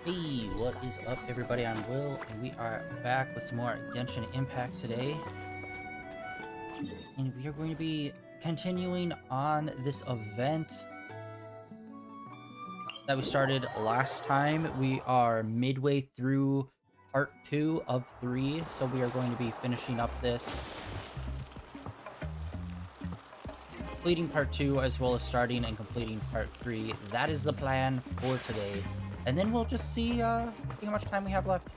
Hey, what is up, everybody? I'm Will, and we are back with some more Genshin Impact today. And we are going to be continuing on this event that we started last time. We are midway through part 2 of 3, so we are going to be finishing up this, completing part 2 as well as starting and completing part 3. That is the plan for today. And then we'll just see how much time we have left.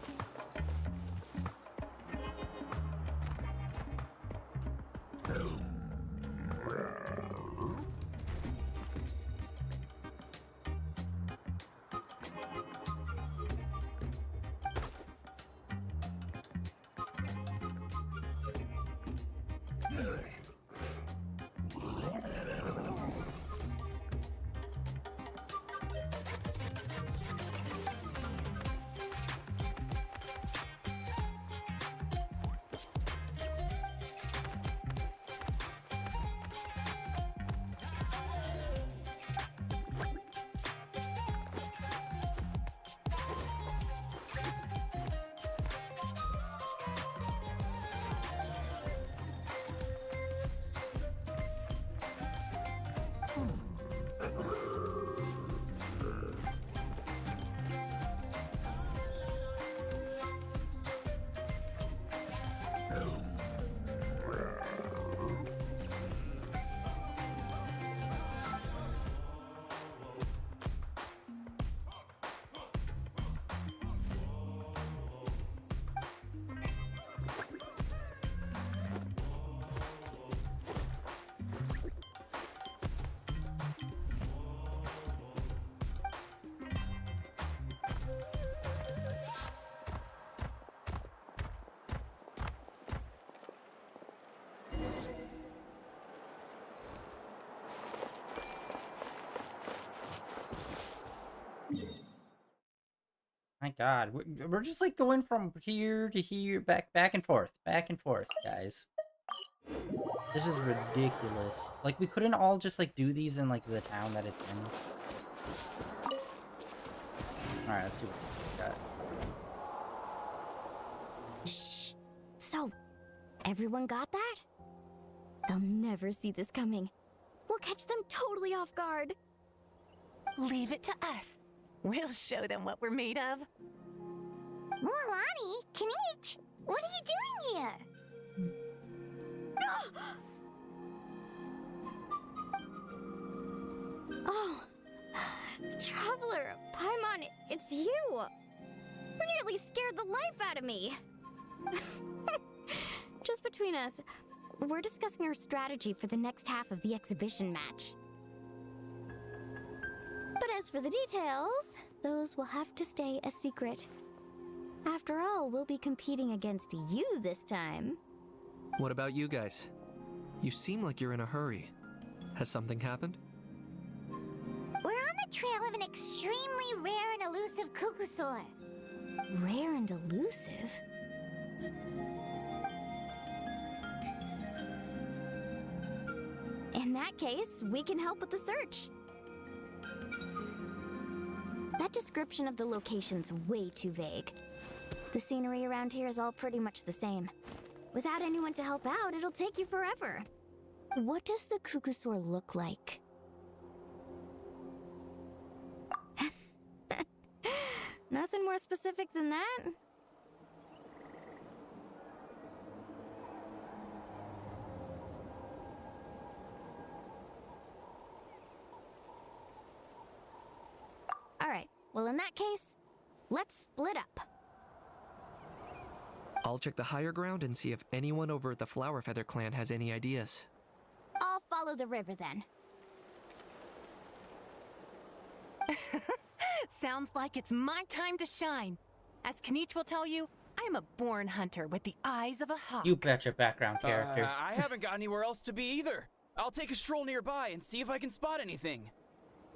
My God, we're just like going from here to here, back and forth, guys. This is ridiculous. Like, we couldn't all just like do these in like the town that it's in. All right, let's see what this one's got. Shh. So, everyone got that? They'll never see this coming. We'll catch them totally off guard. Leave it to us. We'll show them what we're made of. Mualani, Kanich, what are you doing here? Oh, Traveler, Paimon, it's you! You nearly scared the life out of me! Just between us, we're discussing our strategy for the next half of the exhibition match. But as for the details, those will have to stay a secret. After all, we'll be competing against you this time. What about you guys? You seem like you're in a hurry. Has something happened? We're on the trail of an extremely rare and elusive Kukusaur. Rare and elusive? In that case, we can help with the search. That description of the location's way too vague. The scenery around here is all pretty much the same. Without anyone to help out, it'll take you forever. What does the Kukusaur look like? Nothing more specific than that? Alright, well in that case, let's split up. I'll check the higher ground and see if anyone over at the Flower Feather clan has any ideas. I'll follow the river then. Sounds like it's my time to shine. As Kanich will tell you, I am a born hunter with the eyes of a hawk. You betcha, background character. I haven't got anywhere else to be either. I'll take a stroll nearby and see if I can spot anything.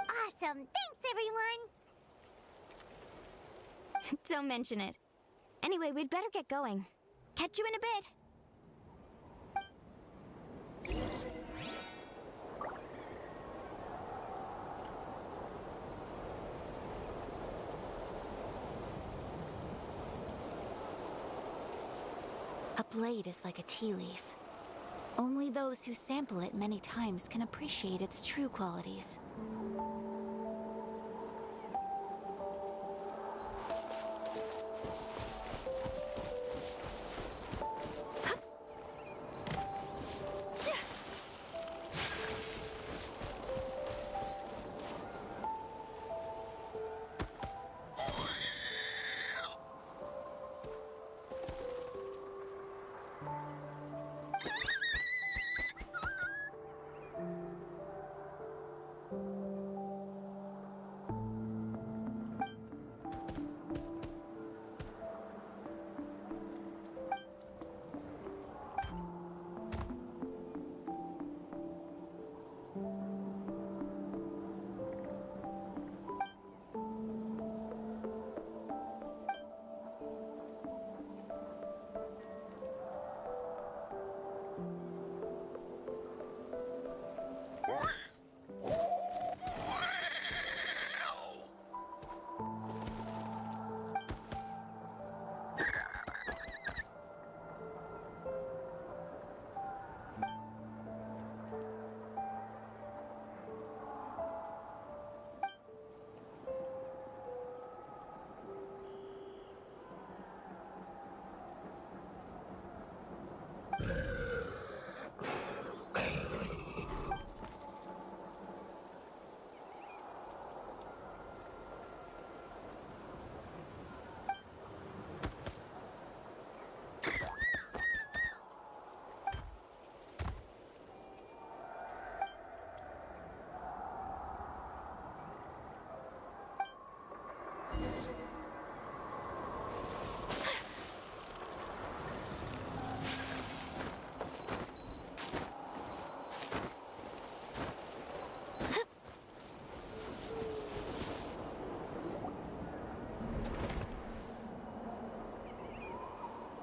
Awesome, thanks everyone! Don't mention it. Anyway, we'd better get going. Catch you in a bit. A blade is like a tea leaf. Only those who sample it many times can appreciate its true qualities.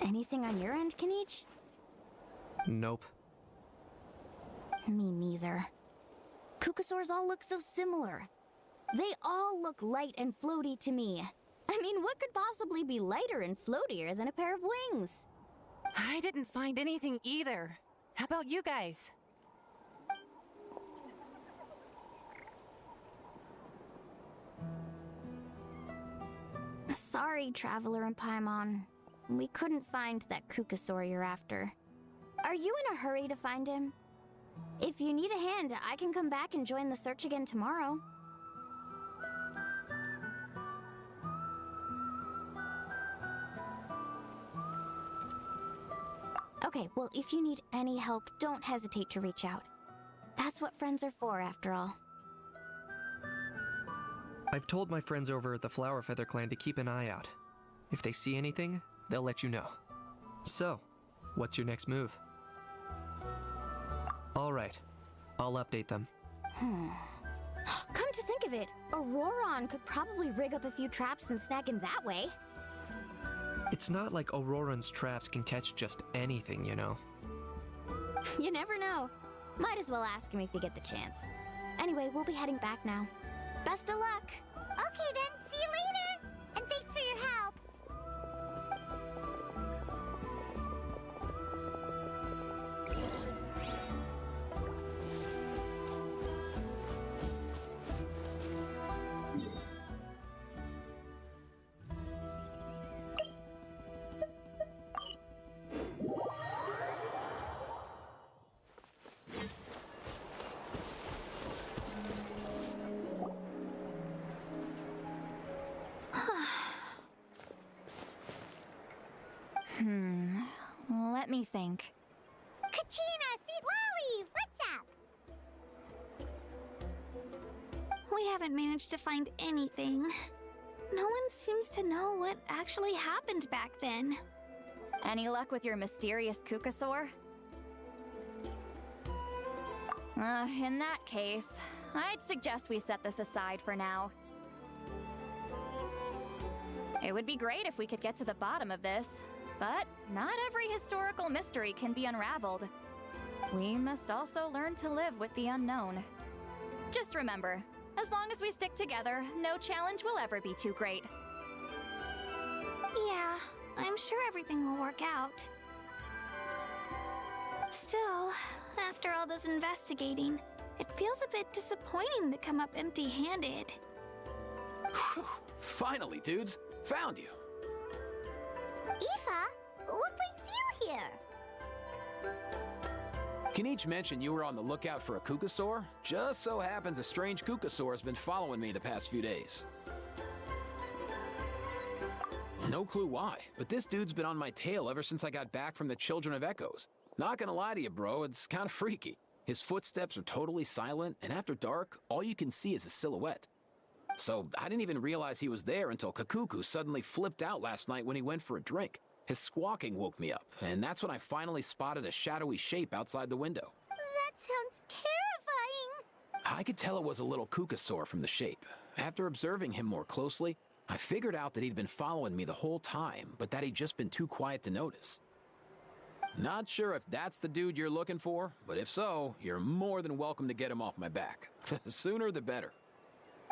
Anything on your end, Kanich? Nope. Me neither. Kukasaurs all look so similar. They all look light and floaty to me. I mean, what could possibly be lighter and floatier than a pair of wings? I didn't find anything either. How about you guys? Sorry, Traveler and Paimon. We couldn't find that Kukasaur you're after. Are you in a hurry to find him? If you need a hand, I can come back and join the search again tomorrow. Okay, well, if you need any help, don't hesitate to reach out. That's what friends are for, after all. I've told my friends over at the Flower Feather Clan to keep an eye out. If they see anything, they'll let you know. So, what's your next move? All right, I'll update them. Come to think of it, Auroron could probably rig up a few traps and snag him that way. It's not like Auroran's traps can catch just anything, you know. You never know. Might as well ask him if you get the chance. Anyway, we'll be heading back now. Best of luck! Okay then, see you later! And thanks for your help! Let me think. Kachina, Seat Lolly, what's up? We haven't managed to find anything. No one seems to know what actually happened back then. Any luck with your mysterious Kukasaur? In that case, I'd suggest we set this aside for now. It would be great if we could get to the bottom of this, but not every historical mystery can be unraveled. We must also learn to live with the unknown. Just remember, as long as we stick together, no challenge will ever be too great. Yeah, I'm sure everything will work out. Still, after all this investigating, it feels a bit disappointing to come up empty-handed. Whew. Finally, dudes. Found you. Aoife, what brings you here? Kinich mentioned you were on the lookout for a Kukasaur. Just so happens a strange Kukasaur has been following me the past few days. No clue why, but this dude's been on my tail ever since I got back from the Children of Echoes. Not gonna lie to you, bro, it's kinda freaky. His footsteps are totally silent, and after dark, all you can see is a silhouette. So I didn't even realize he was there until Kakuku suddenly flipped out last night when he went for a drink. His squawking woke me up, and that's when I finally spotted a shadowy shape outside the window. That sounds terrifying. I could tell it was a little Kukasaur from the shape. After observing him more closely, I figured out that he'd been following me the whole time, but that he'd just been too quiet to notice. Not sure if that's the dude you're looking for, but if so, you're more than welcome to get him off my back. The sooner the better.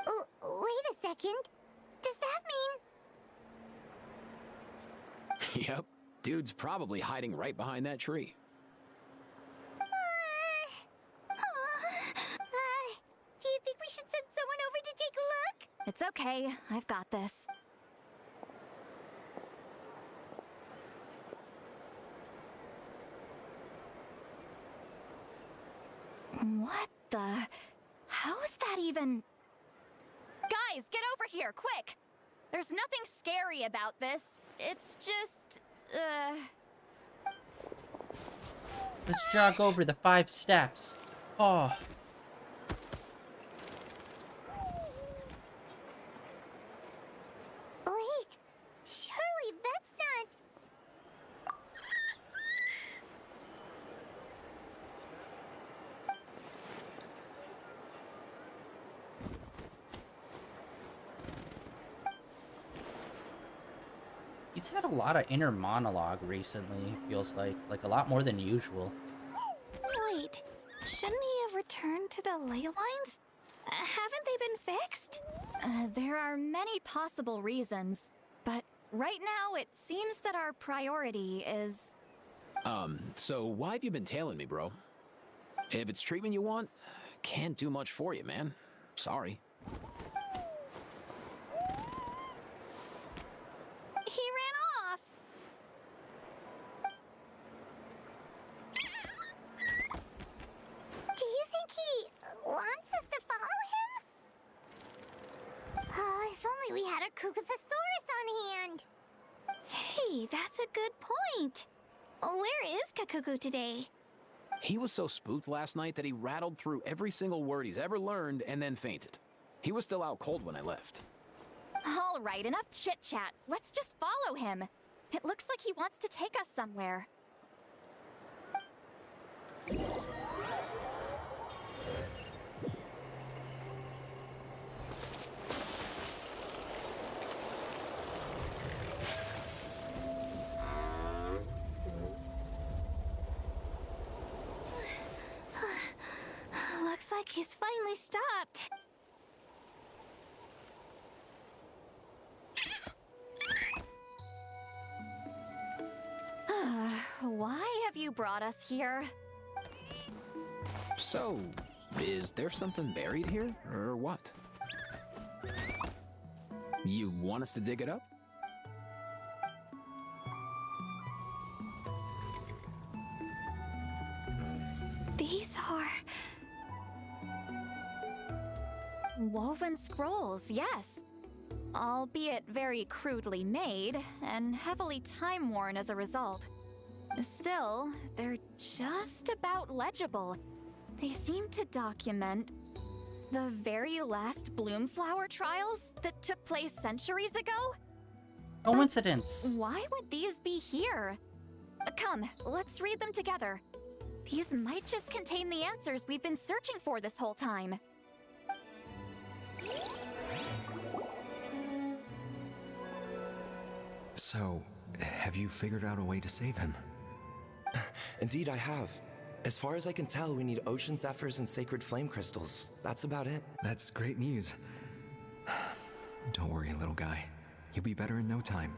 Oh, wait a second. Does that mean... Yep, dude's probably hiding right behind that tree. Do you think we should send someone over to take a look? It's okay, I've got this. What the? How is that even? Guys, get over here, quick! There's nothing scary about this. It's just, Let's jog over the 5 steps. Oh. Wait, surely that's not... He's had a lot of inner monologue recently, it feels like a lot more than usual. Wait, shouldn't he have returned to the ley lines? Haven't they been fixed? there are many possible reasons, but right now it seems that our priority is... So why have you been tailing me, bro? If it's treatment you want, can't do much for you, man. Sorry. He ran off. Do you think he wants us to follow him? Oh, if only we had a Kukathosaurus on hand. Hey, that's a good point. Where is Kakuku today? He was so spooked last night that he rattled through every single word he's ever learned and then fainted. He was still out cold when I left. All right, enough chit-chat. Let's just follow him. It looks like he wants to take us somewhere. Looks like he's finally stopped. Why have you brought us here? So, is there something buried here, or what? You want us to dig it up? These are... Woven scrolls, yes. Albeit very crudely made, and heavily time-worn as a result. Still, they're just about legible. They seem to document the very last Bloomflower trials that took place centuries ago? Coincidence. Why would these be here? Come, let's read them together. These might just contain the answers we've been searching for this whole time. So, have you figured out a way to save him? Indeed, I have. As far as I can tell, we need ocean zephyrs and sacred flame crystals. That's about it. That's great news. Don't worry, little guy. You'll be better in no time.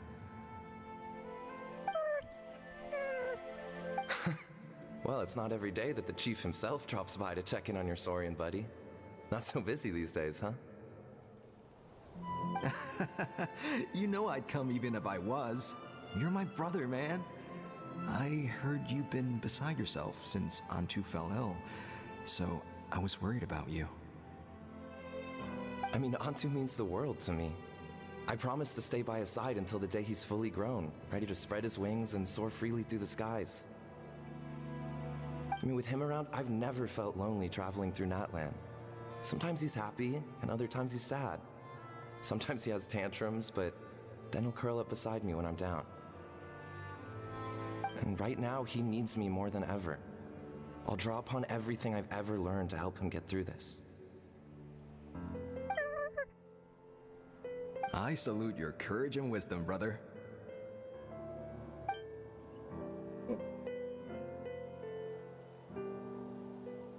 Well, it's not every day that the chief himself drops by to check in on your Saurian buddy. Not so busy these days, huh? You know I'd come even if I was. You're my brother, man. I heard you've been beside yourself since Antu fell ill, so I was worried about you. I mean, Antu means the world to me. I promised to stay by his side until the day he's fully grown, ready to spread his wings and soar freely through the skies. I mean, with him around, I've never felt lonely traveling through Natlan. Sometimes he's happy, and other times he's sad. Sometimes he has tantrums, but then he'll curl up beside me when I'm down. And right now, he needs me more than ever. I'll draw upon everything I've ever learned to help him get through this. I salute your courage and wisdom, brother.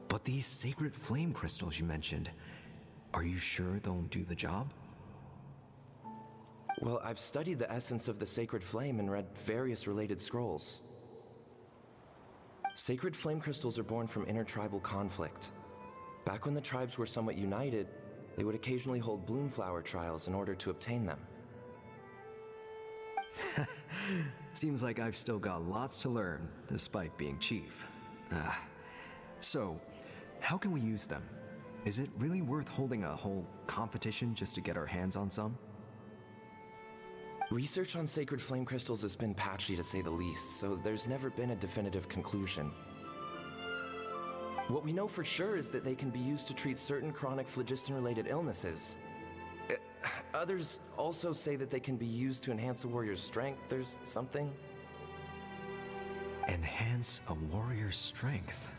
But these sacred flame crystals you mentioned, are you sure they'll do the job? Well, I've studied the essence of the sacred flame and read various related scrolls. Sacred flame crystals are born from intertribal conflict. Back when the tribes were somewhat united, they would occasionally hold bloomflower trials in order to obtain them. Seems like I've still got lots to learn, despite being chief. So, how can we use them? Is it really worth holding a whole competition just to get our hands on some? Research on sacred flame crystals has been patchy to say the least, so there's never been a definitive conclusion. What we know for sure is that they can be used to treat certain chronic phlogiston-related illnesses. Others also say that they can be used to enhance a warrior's strength. There's something. Enhance a warrior's strength?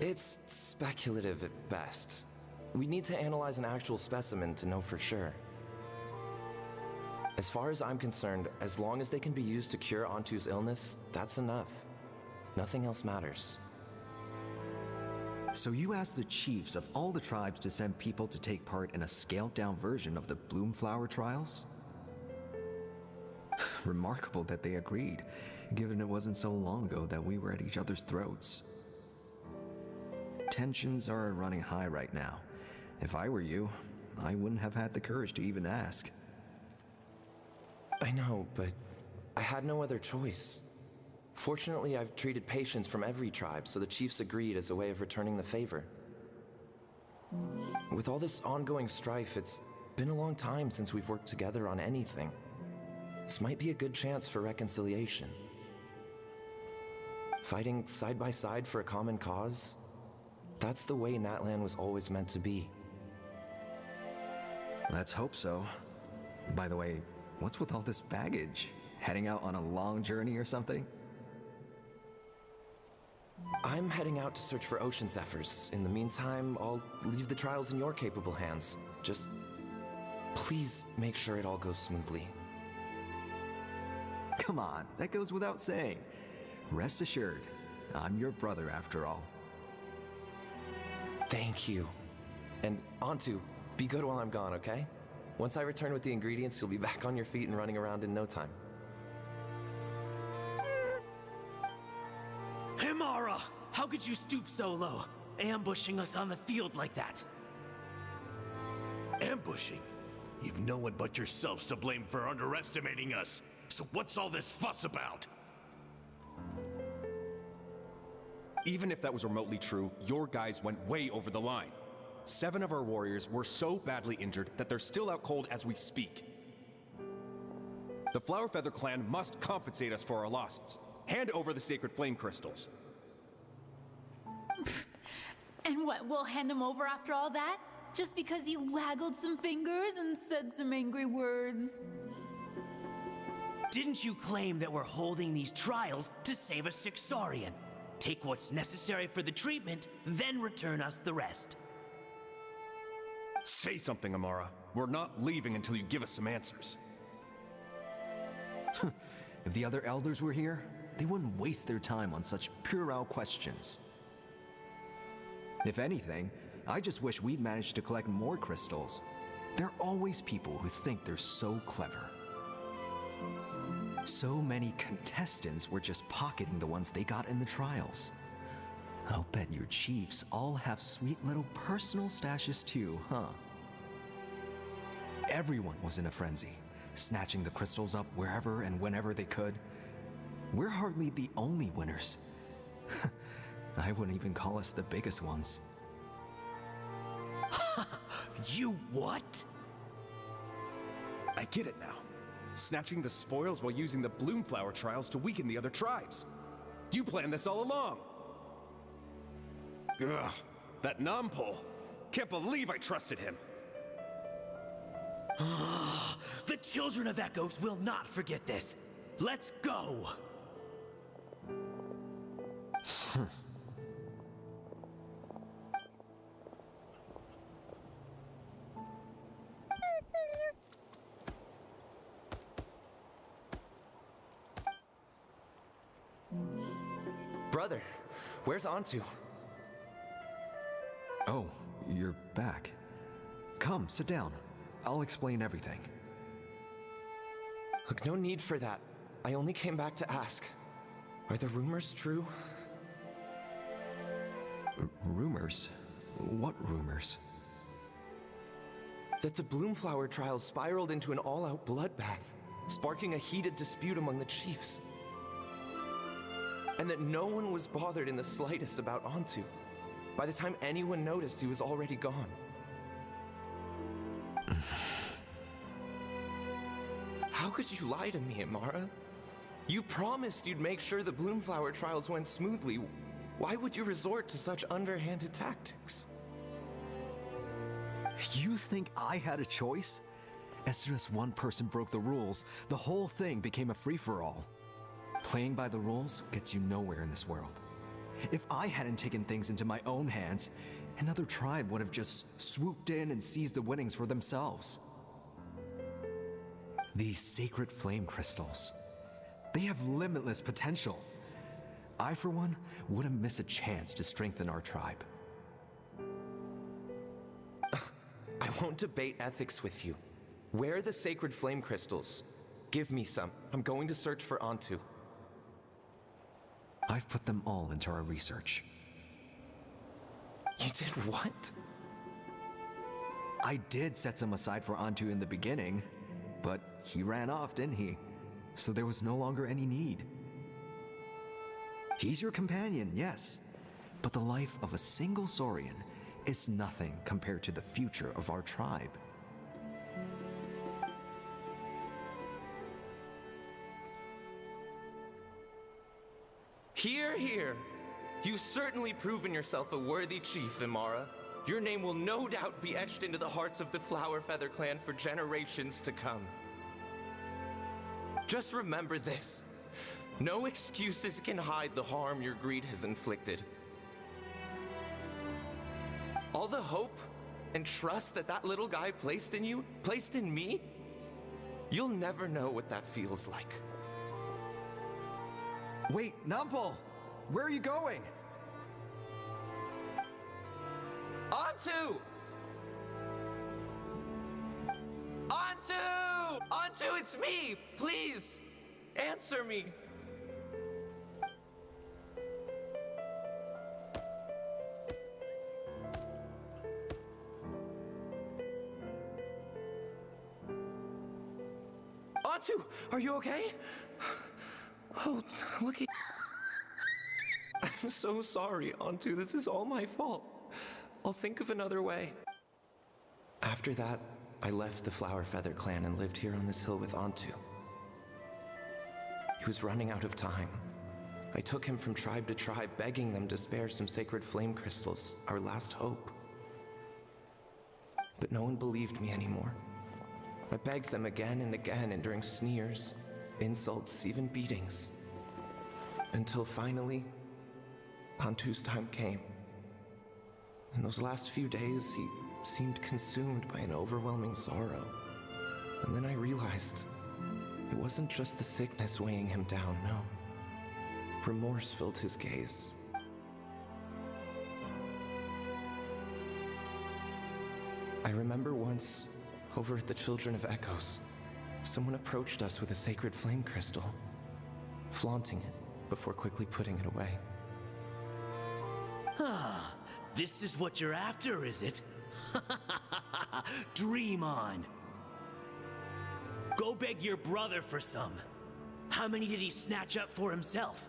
It's speculative at best. We need to analyze an actual specimen to know for sure. As far as I'm concerned, as long as they can be used to cure Antu's illness, that's enough. Nothing else matters. So you asked the chiefs of all the tribes to send people to take part in a scaled-down version of the Bloomflower trials? Remarkable that they agreed, given it wasn't so long ago that we were at each other's throats. Tensions are running high right now. If I were you, I wouldn't have had the courage to even ask. I know, but I had no other choice. Fortunately, I've treated patients from every tribe, so the chiefs agreed as a way of returning the favor. With all this ongoing strife, it's been a long time since we've worked together on anything. This might be a good chance for reconciliation. Fighting side by side for a common cause, that's the way Natlan was always meant to be. Let's hope so. By the way, what's with all this baggage? Heading out on a long journey or something? I'm heading out to search for ocean zephyrs. In the meantime, I'll leave the trials in your capable hands. Just please make sure it all goes smoothly. Come on, that goes without saying. Rest assured, I'm your brother after all. Thank you. And Antu, be good while I'm gone, okay? Once I return with the ingredients, you'll be back on your feet and running around in no time. Himara! How could you stoop so low, ambushing us on the field like that? Ambushing? You've no one but yourself to blame for underestimating us. So what's all this fuss about? Even if that was remotely true, your guys went way over the line. 7 of our warriors were so badly injured that they're still out cold as we speak. The Flower Feather clan must compensate us for our losses. Hand over the sacred flame crystals. And what, we'll hand them over after all that? Just because you waggled some fingers and said some angry words? Didn't you claim that we're holding these trials to save a sick Saurian? Take what's necessary for the treatment, then return us the rest. Say something, Amara. We're not leaving until you give us some answers. If the other elders were here, they wouldn't waste their time on such puerile questions. If anything, I just wish we'd managed to collect more crystals. There are always people who think they're so clever. So many contestants were just pocketing the ones they got in the trials. I'll bet your chiefs all have sweet little personal stashes too, huh? Everyone was in a frenzy, snatching the crystals up wherever and whenever they could. We're hardly the only winners. I wouldn't even call us the biggest ones. You what? I get it now. Snatching the spoils while using the Bloomflower trials to weaken the other tribes. You planned this all along. Ugh, that Nampol. Can't believe I trusted him. The Children of Echoes will not forget this. Let's go! Brother, where's Antu? Oh, you're back. Come, sit down. I'll explain everything. Look, no need for that. I only came back to ask. Are the rumors true? Rumors? What rumors? That the Bloomflower trials spiraled into an all-out bloodbath, sparking a heated dispute among the chiefs. And that no one was bothered in the slightest about Antu. By the time anyone noticed, he was already gone. How could you lie to me, Amara? You promised you'd make sure the Bloomflower trials went smoothly. Why would you resort to such underhanded tactics? You think I had a choice? As soon as one person broke the rules, the whole thing became a free-for-all. Playing by the rules gets you nowhere in this world. If I hadn't taken things into my own hands, another tribe would have just swooped in and seized the winnings for themselves. These sacred flame crystals, they have limitless potential. I, for one, wouldn't miss a chance to strengthen our tribe. I won't debate ethics with you. Where are the sacred flame crystals? Give me some. I'm going to search for Antu. I've put them all into our research. You did what? I did set some aside for Antu in the beginning, but he ran off, didn't he? So there was no longer any need. He's your companion, yes, but the life of a single Saurian is nothing compared to the future of our tribe. Hear, hear. You've certainly proven yourself a worthy chief, Imara. Your name will no doubt be etched into the hearts of the Flower Feather clan for generations to come. Just remember this. No excuses can hide the harm your greed has inflicted. All the hope and trust that that little guy placed in you, placed in me, you'll never know what that feels like. Wait, Nampol! Where are you going? Antu! Antu! Antu, it's me! Please, answer me! Antu, are you okay? Oh, look at... I'm so sorry, Antu. This is all my fault. I'll think of another way. After that, I left the Flower Feather clan and lived here on this hill with Antu. He was running out of time. I took him from tribe to tribe, begging them to spare some sacred flame crystals, our last hope. But no one believed me anymore. I begged them again and again, enduring sneers, insults, even beatings. Until finally, Antu's time came. In those last few days, he seemed consumed by an overwhelming sorrow. And then I realized it wasn't just the sickness weighing him down, no. Remorse filled his gaze. I remember once, over at the Children of Echoes, someone approached us with a sacred flame crystal, flaunting it before quickly putting it away. Ah, this is what you're after, is it? Dream on. Go beg your brother for some. How many did he snatch up for himself?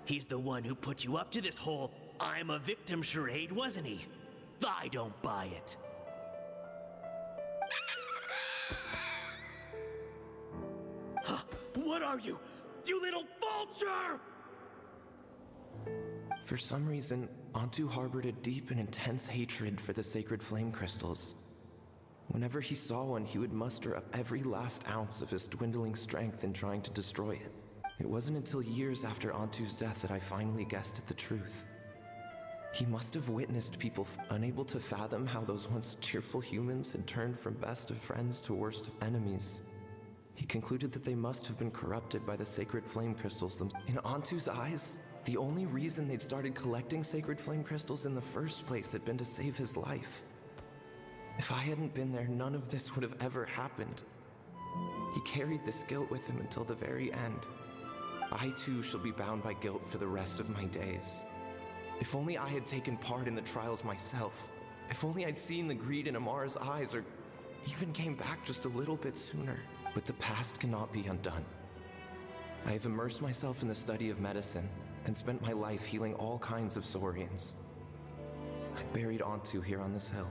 He's the one who put you up to this whole I'm a victim charade, wasn't he? I don't buy it. Huh, what are you? You little vulture! For some reason, Antu harbored a deep and intense hatred for the sacred flame crystals. Whenever he saw one, he would muster up every last ounce of his dwindling strength in trying to destroy it. It wasn't until years after Antu's death that I finally guessed at the truth. He must have witnessed people unable to fathom how those once cheerful humans had turned from best of friends to worst of enemies. He concluded that they must have been corrupted by the sacred flame crystals themselves. In Antu's eyes, the only reason they'd started collecting sacred flame crystals in the first place had been to save his life. If I hadn't been there, none of this would have ever happened. He carried this guilt with him until the very end. I too shall be bound by guilt for the rest of my days. If only I had taken part in the trials myself. If only I'd seen the greed in Amara's eyes, or even came back just a little bit sooner. But the past cannot be undone. I have immersed myself in the study of medicine and spent my life healing all kinds of Saurians. I buried Antu here on this hill,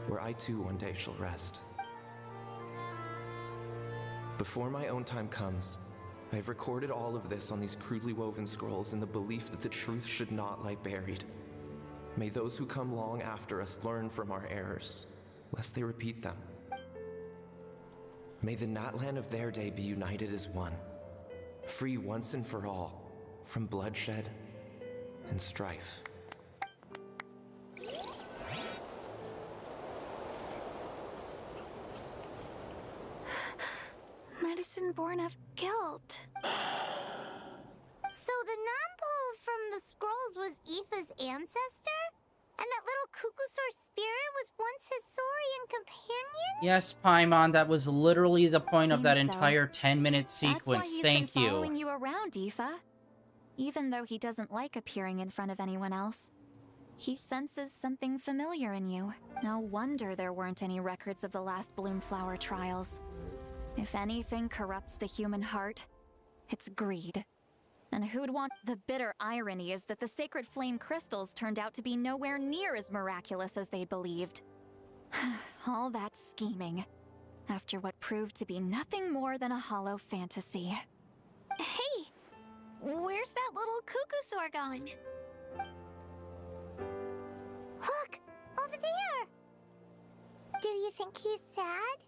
where I too one day shall rest. Before my own time comes, I have recorded all of this on these crudely woven scrolls in the belief that the truth should not lie buried. May those who come long after us learn from our errors, lest they repeat them. May the Natlan of their day be united as one, free once and for all from bloodshed and strife. Medicine born of guilt. So the non-pole from the scrolls was Aoife's ancestor? And that little Cuckoosaur spirit was once his Saurian companion? Yes, Paimon, that was literally the point of that Seems so. entire 10-minute That's why sequence. he's Thank been you. following you around, Aoife. Even though he doesn't like appearing in front of anyone else, he senses something familiar in you. No wonder there weren't any records of the last Bloomflower trials. If anything corrupts the human heart, it's greed. And who'd want— The bitter irony is that the sacred flame crystals turned out to be nowhere near as miraculous as they believed. All that scheming, after what proved to be nothing more than a hollow fantasy. Hey! Where's that little Cuckoosaur going? Look! Over there! Do you think he's sad?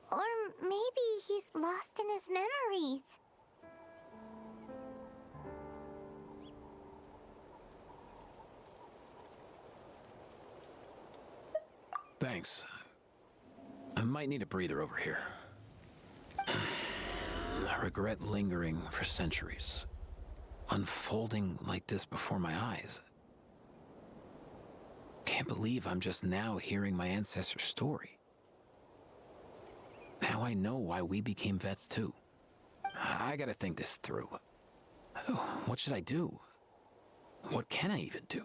Or maybe he's lost in his memories? Thanks. I might need a breather over here. I regret lingering for centuries, unfolding like this before my eyes. Can't believe I'm just now hearing my ancestor's story. Now I know why we became vets too. I gotta think this through. What should I do? What can I even do?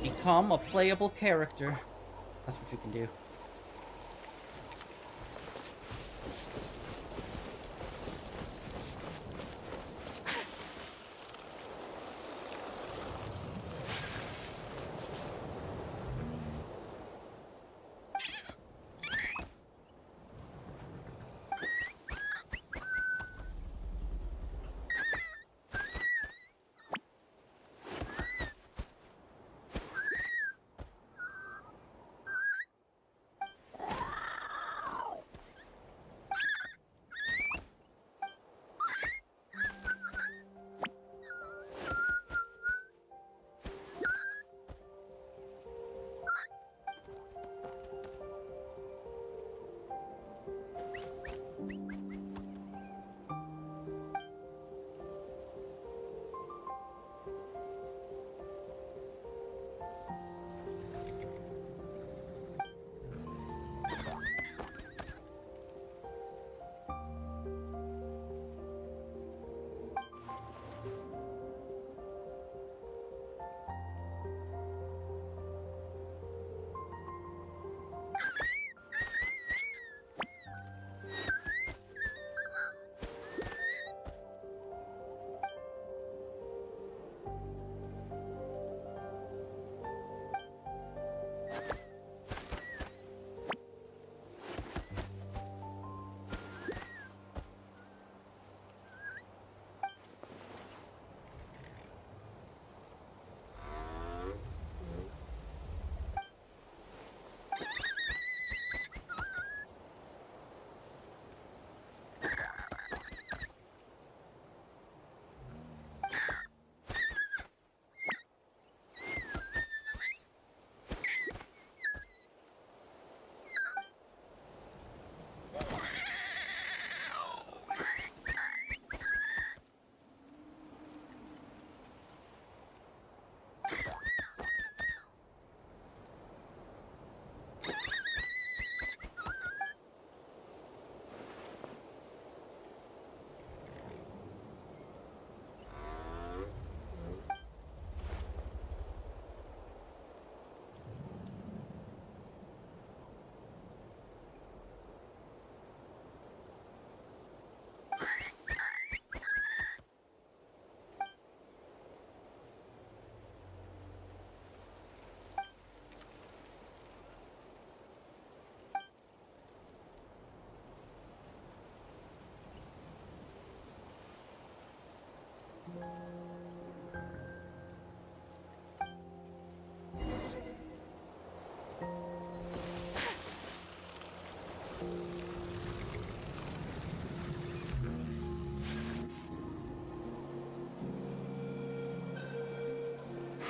Become a playable character. That's what you can do.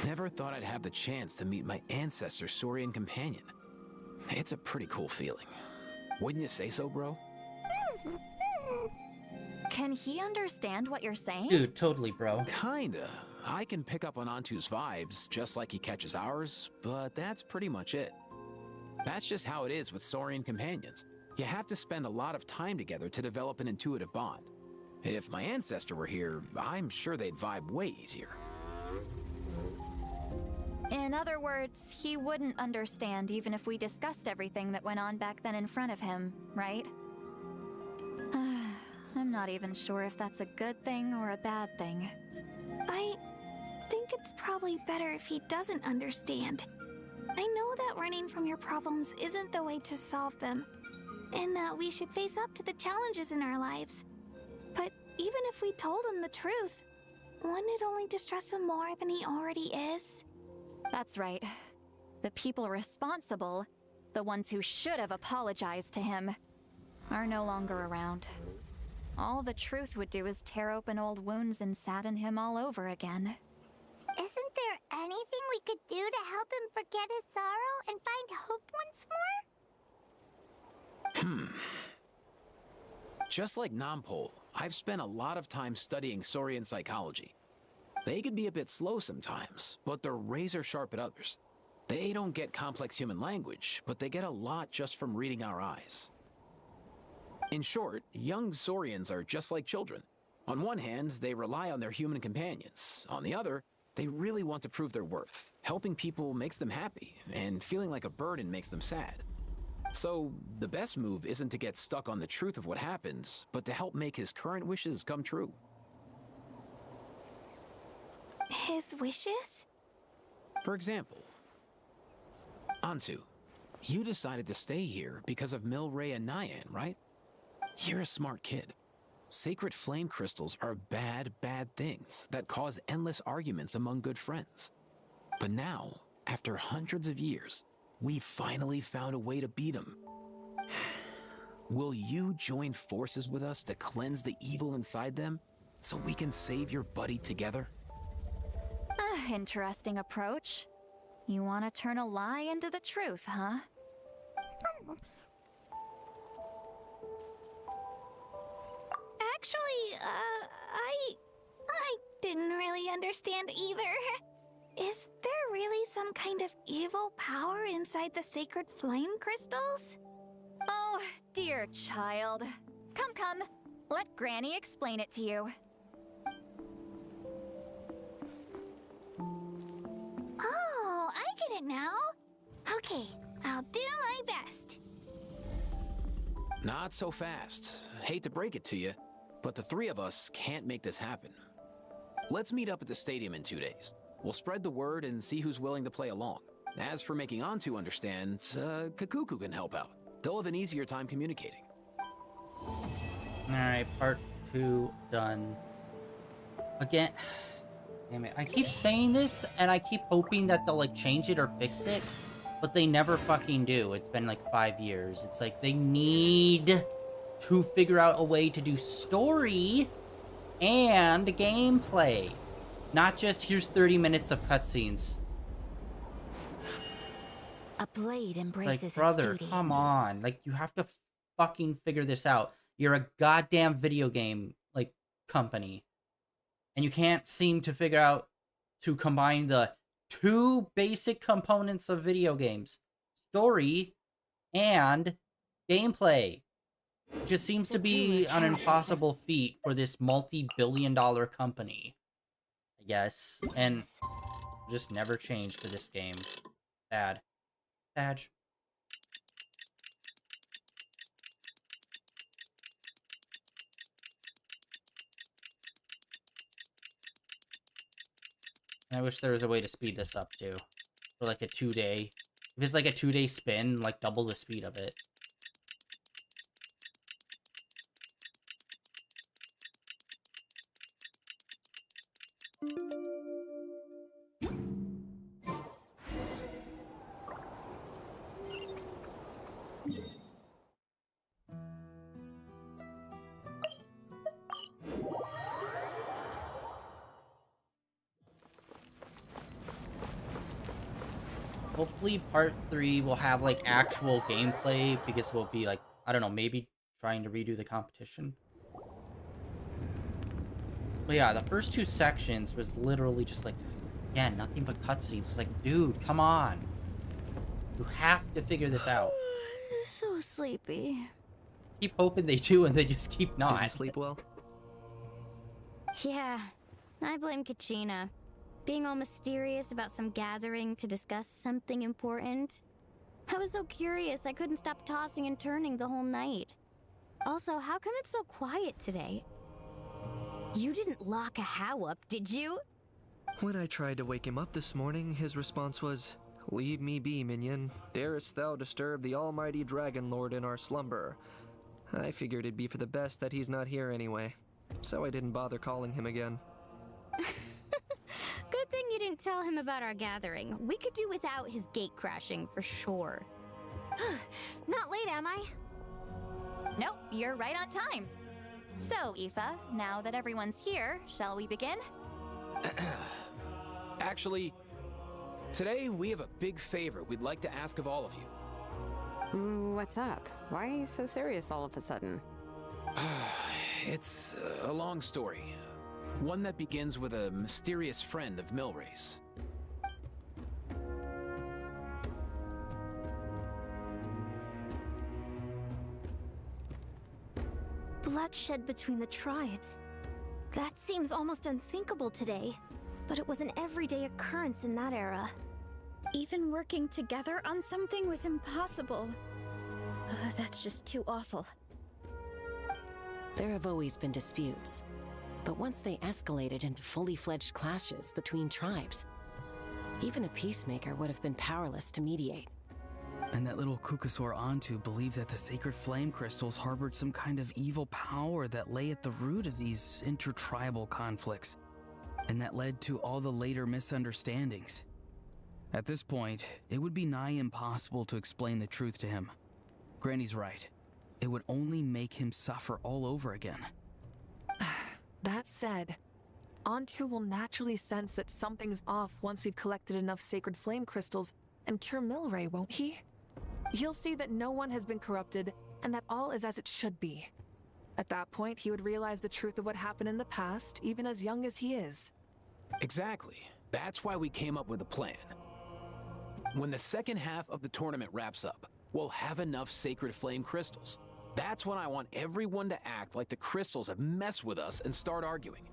Never thought I'd have the chance to meet my ancestor Saurian companion. It's a pretty cool feeling. Wouldn't you say so, bro? Can he understand what you're saying? Dude, totally, bro. Kinda. I can pick up on Antu's vibes, just like he catches ours, but that's pretty much it. That's just how it is with Saurian companions. You have to spend a lot of time together to develop an intuitive bond. If my ancestor were here, I'm sure they'd vibe way easier. In other words, he wouldn't understand even if we discussed everything that went on back then in front of him, right? I'm not even sure if that's a good thing or a bad thing. I think it's probably better if he doesn't understand. I know that running from your problems isn't the way to solve them, and that we should face up to the challenges in our lives. But even if we told him the truth, wouldn't it only distress him more than he already is? That's right. The people responsible, the ones who should have apologized to him, are no longer around. All the truth would do is tear open old wounds and sadden him all over again. Isn't there anything we could do to help him forget his sorrow and find hope once more? Just like Nampol, I've spent a lot of time studying Saurian psychology. They can be a bit slow sometimes, but they're razor sharp at others. They don't get complex human language, but they get a lot just from reading our eyes. In short, young Saurians are just like children. On one hand, they rely on their human companions. On the other, they really want to prove their worth. Helping people makes them happy, and feeling like a burden makes them sad. So, the best move isn't to get stuck on the truth of what happens, but to help make his current wishes come true. His wishes? For example, Antu, you decided to stay here because of Milray and Nyan, right? You're a smart kid. Sacred flame crystals are bad, bad things that cause endless arguments among good friends. But now, after hundreds of years, we finally found a way to beat them. Will you join forces with us to cleanse the evil inside them so we can save your buddy together? Interesting approach. You want to turn a lie into the truth, huh? Actually, I didn't really understand either. Is there really some kind of evil power inside the sacred flame crystals? Oh, dear child. Come. Let Granny explain it to you. Oh, I get it now. Okay, I'll do my best. Not so fast. Hate to break it to you, but the three of us can't make this happen. Let's meet up at the stadium in 2 days. We'll spread the word and see who's willing to play along. As for making Antu understand, Kakuku can help out. They'll have an easier time communicating. Alright, part 2 done. Again, damn it. I keep saying this, and I keep hoping that they'll, like, change it or fix it, but they never fucking do. It's been, like, 5 years. It's like, they need to figure out a way to do story and gameplay. Not just, here's 30 minutes of cutscenes. A blade It's embraces like, brother, its duty. come on. Like, you have to fucking figure this out. You're a goddamn video game, like, company. And you can't seem to figure out to combine the two basic components of video games. Story and gameplay. It just seems to be an impossible feat for this multi-billion-dollar company. I guess. And just never changed for this game. Sad. Sad. I wish there was a way to speed this up, too. For, like, a 2-day... If it's, like, a 2-day spin, like, double the speed of it. Hopefully part 3 will have, like, actual gameplay, because we'll be, like, I don't know, maybe trying to redo the competition. But yeah, the first 2 sections was literally just, like, again, nothing but cutscenes. It's like, dude, come on. You have to figure this out. So sleepy. Keep hoping they do, and they just keep not. Didn't sleep well? Yeah, I blame Kachina. Being all mysterious about some gathering to discuss something important. I was so curious I couldn't stop tossing and turning the whole night. Also, how come it's so quiet today? You didn't lock a How up, did you? When I tried to wake him up this morning, his response was, "Leave me be, minion. Darest thou disturb the almighty Dragon Lord in our slumber?" I figured it'd be for the best that he's not here anyway, so I didn't bother calling him again. Good thing you didn't tell him about our gathering. We could do without his gate crashing for sure. Not late, am I? Nope, you're right on time. So, Aoife, now that everyone's here, shall we begin? Actually, today we have a big favor we'd like to ask of all of you. What's up? Why so serious all of a sudden? It's a long story. One that begins with a mysterious friend of Milray's. Bloodshed between the tribes. That seems almost unthinkable today, but it was an everyday occurrence in that era. Even working together on something was impossible. That's just too awful. There have always been disputes, but once they escalated into fully fledged clashes between tribes, even a peacemaker would have been powerless to mediate. And that little Kukusor Antu believed that the sacred flame crystals harbored some kind of evil power that lay at the root of these intertribal conflicts, and that led to all the later misunderstandings. At this point, it would be nigh impossible to explain the truth to him. Granny's right. It would only make him suffer all over again. That said, Antu will naturally sense that something's off once we've collected enough sacred flame crystals and cure Milray, won't he? He'll see that no one has been corrupted and that all is as it should be. At that point, he would realize the truth of what happened in the past, even as young as he is. Exactly. That's why we came up with a plan. When the second half of the tournament wraps up, we'll have enough sacred flame crystals. That's when I want everyone to act like the crystals have messed with us and start arguing.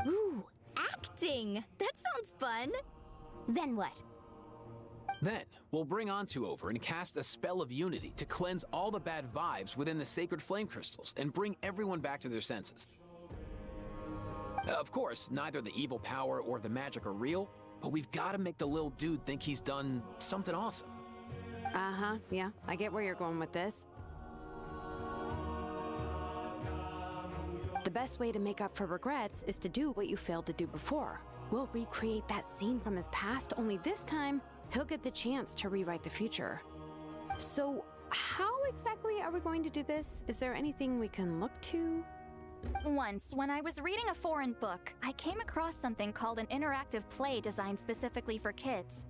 Ooh, acting! That sounds fun! Then what? Then, we'll bring Antu over and cast a spell of unity to cleanse all the bad vibes within the sacred flame crystals and bring everyone back to their senses. Of course, neither the evil power or the magic are real, but we've got to make the little dude think he's done something awesome. Uh-huh, yeah, I get where you're going with this. The best way to make up for regrets is to do what you failed to do before. We'll recreate that scene from his past, only this time, he'll get the chance to rewrite the future. So, how exactly are we going to do this? Is there anything we can look to? Once, when I was reading a foreign book, I came across something called an interactive play designed specifically for kids.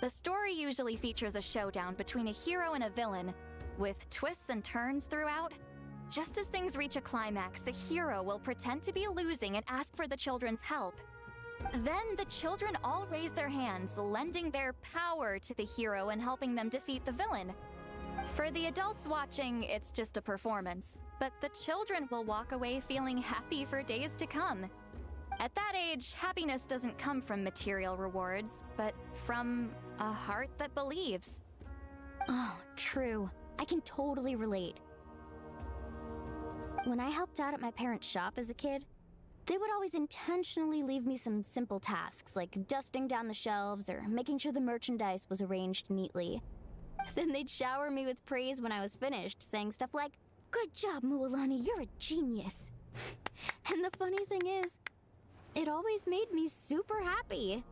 The story usually features a showdown between a hero and a villain, with twists and turns throughout. Just as things reach a climax, the hero will pretend to be losing and ask for the children's help. Then the children all raise their hands, lending their power to the hero and helping them defeat the villain. For the adults watching, it's just a performance, but the children will walk away feeling happy for days to come. At that age, happiness doesn't come from material rewards, but from a heart that believes. Oh, true. I can totally relate. When I helped out at my parents' shop as a kid, they would always intentionally leave me some simple tasks, like dusting down the shelves or making sure the merchandise was arranged neatly. Then they'd shower me with praise when I was finished, saying stuff like, "Good job, Mualani, you're a genius." And the funny thing is, it always made me super happy.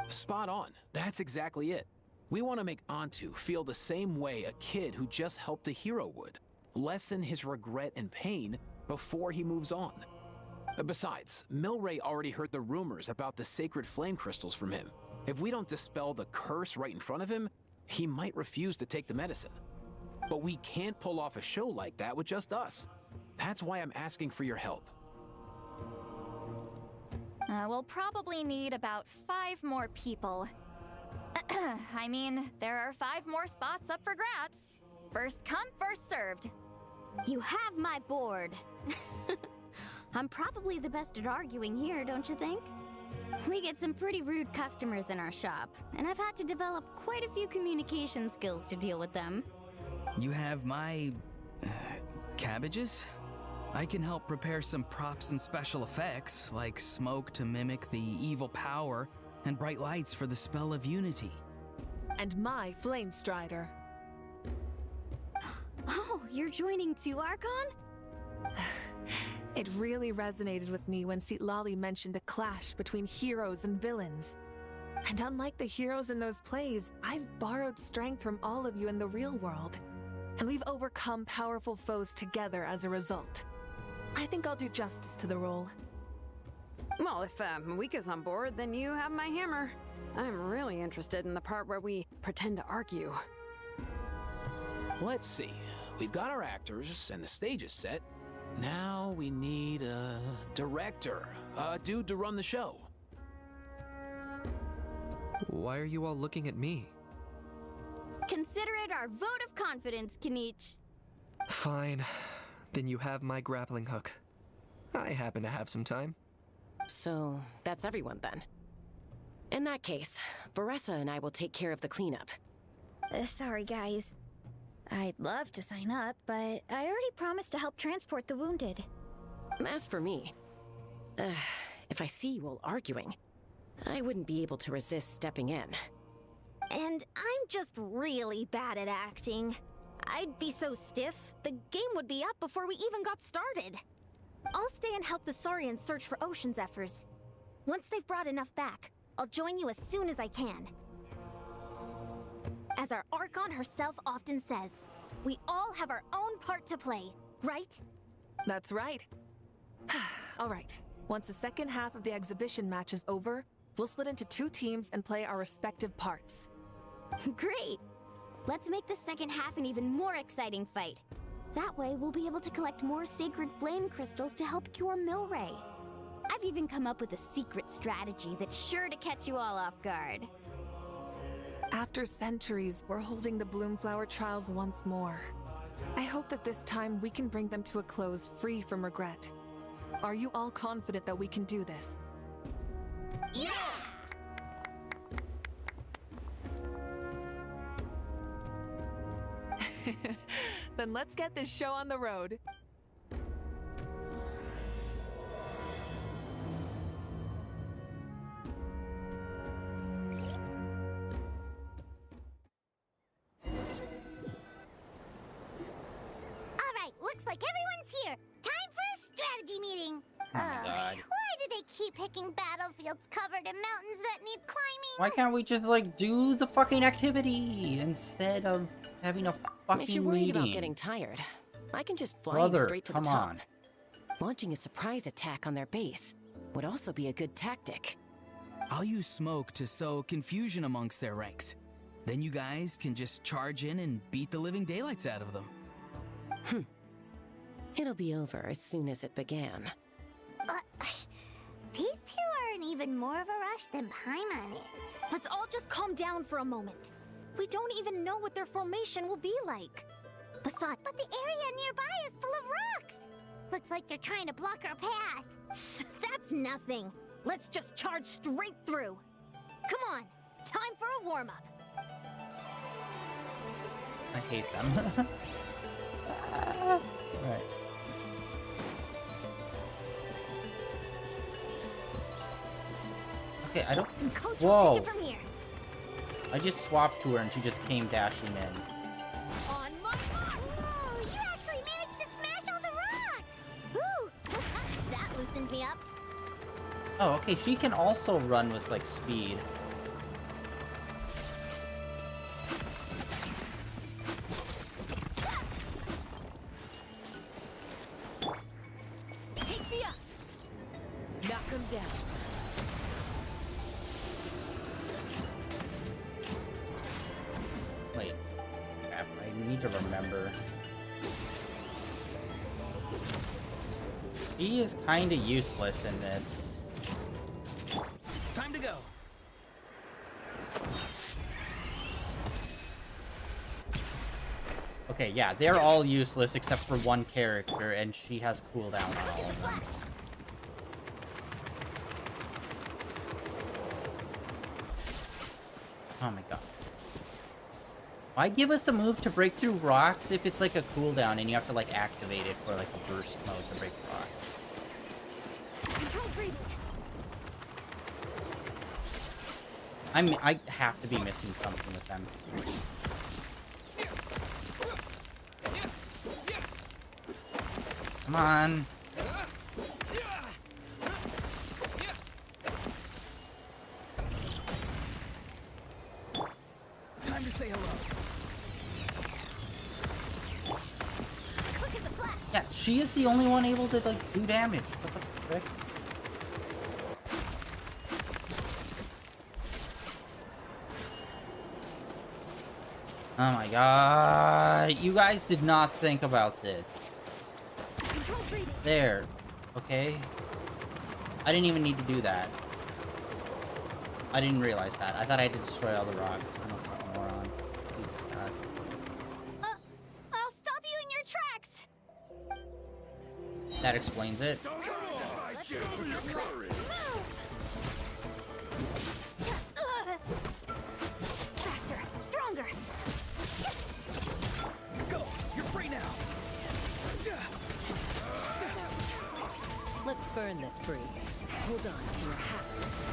Spot on. That's exactly it. We want to make Antu feel the same way a kid who just helped a hero would. Lessen his regret and pain before he moves on. Besides, Milray already heard the rumors about the sacred flame crystals from him. If we don't dispel the curse right in front of him, he might refuse to take the medicine. But we can't pull off a show like that with just us. That's why I'm asking for your help. We'll probably need about 5 more people. I mean, there are 5 more spots up for grabs. First come, first served. You have my board. I'm probably the best at arguing here, don't you think? We get some pretty rude customers in our shop, and I've had to develop quite a few communication skills to deal with them. You have my... cabbages? I can help prepare some props and special effects, like smoke to mimic the evil power, and bright lights for the spell of unity. And my flame strider. Oh, you're joining too, Archon? It really resonated with me when Citlali mentioned a clash between heroes and villains. And unlike the heroes in those plays, I've borrowed strength from all of you in the real world. And we've overcome powerful foes together as a result. I think I'll do justice to the role. Well, if Mika's on board, then you have my hammer. I'm really interested in the part where we pretend to argue. Let's see. We've got our actors, and the stage is set. Now we need a director, a dude to run the show. Why are you all looking at me? Consider it our vote of confidence, Kinich. Fine. Then you have my grappling hook. I happen to have some time. So, that's everyone then. In that case, Varessa and I will take care of the cleanup. Sorry, guys. I'd love to sign up, but I already promised to help transport the wounded. As for me, if I see you all arguing, I wouldn't be able to resist stepping in. And I'm just really bad at acting. I'd be so stiff, the game would be up before we even got started. I'll stay and help the Saurians search for ocean zephyrs. Once they've brought enough back, I'll join you as soon as I can. As our Archon herself often says, we all have our own part to play, right? That's right. All right. Once the second half of the exhibition match is over, we'll split into 2 teams and play our respective parts. Great! Let's make the second half an even more exciting fight. That way, we'll be able to collect more sacred flame crystals to help cure Milray. I've even come up with a secret strategy that's sure to catch you all off guard. After centuries, we're holding the Bloomflower trials once more. I hope that this time we can bring them to a close free from regret. Are you all confident that we can do this? Yeah! Then let's get this show on the road. Alright, looks like everyone's here. Time for a strategy meeting. Oh my God. Why do they keep picking battlefields covered in mountains that need climbing? Why can't we just, like, do the fucking activity instead of having a fucking If you're worried meeting? about getting tired, I can just fly Brother, you straight to the come top. on. Launching a surprise attack on their base would also be a good tactic. I'll use smoke to sow confusion amongst their ranks. Then you guys can just charge in and beat the living daylights out of them. It'll be over as soon as it began. These two are in even more of a rush than Paimon is. Let's all just calm down for a moment. We don't even know what their formation will be like. Besides, But the area nearby is full of rocks. Looks like they're trying to block our path. that's nothing. Let's just charge straight through. Come on, time for a warm-up. I hate them. Alright. Okay, I don't... Coach, Whoa! we'll take it from here. I just swapped to her and she just came dashing in. On my mark! Whoa, you actually managed to smash all the rocks! Woo! That loosened me up. Oh, okay, she can also run with, like, speed. Take me up. Knock him down. Wait. Crap, I need to remember. He is kinda useless in this. Time to go. Okay, yeah, they're all useless except for one character, and she has cooldown on all of them. Oh my god. Why give us a move to break through rocks if it's like a cooldown and you have to like activate it for like a burst mode to break rocks? Control breathing. I have to be missing something with them. Come on. Time to say hello. Quick as a flash. Yeah, she is the only one able to like do damage. What the frick? Oh my god. You guys did not think about this. Control breathing. There. Okay. I didn't even need to do that. I didn't realize that. I thought I had to destroy all the rocks. I'm a moron. Jesus God. I'll stop you in your tracks. That explains it. Faster, stronger. Go! You're free now! Let's burn this breeze. Hold on to your hats.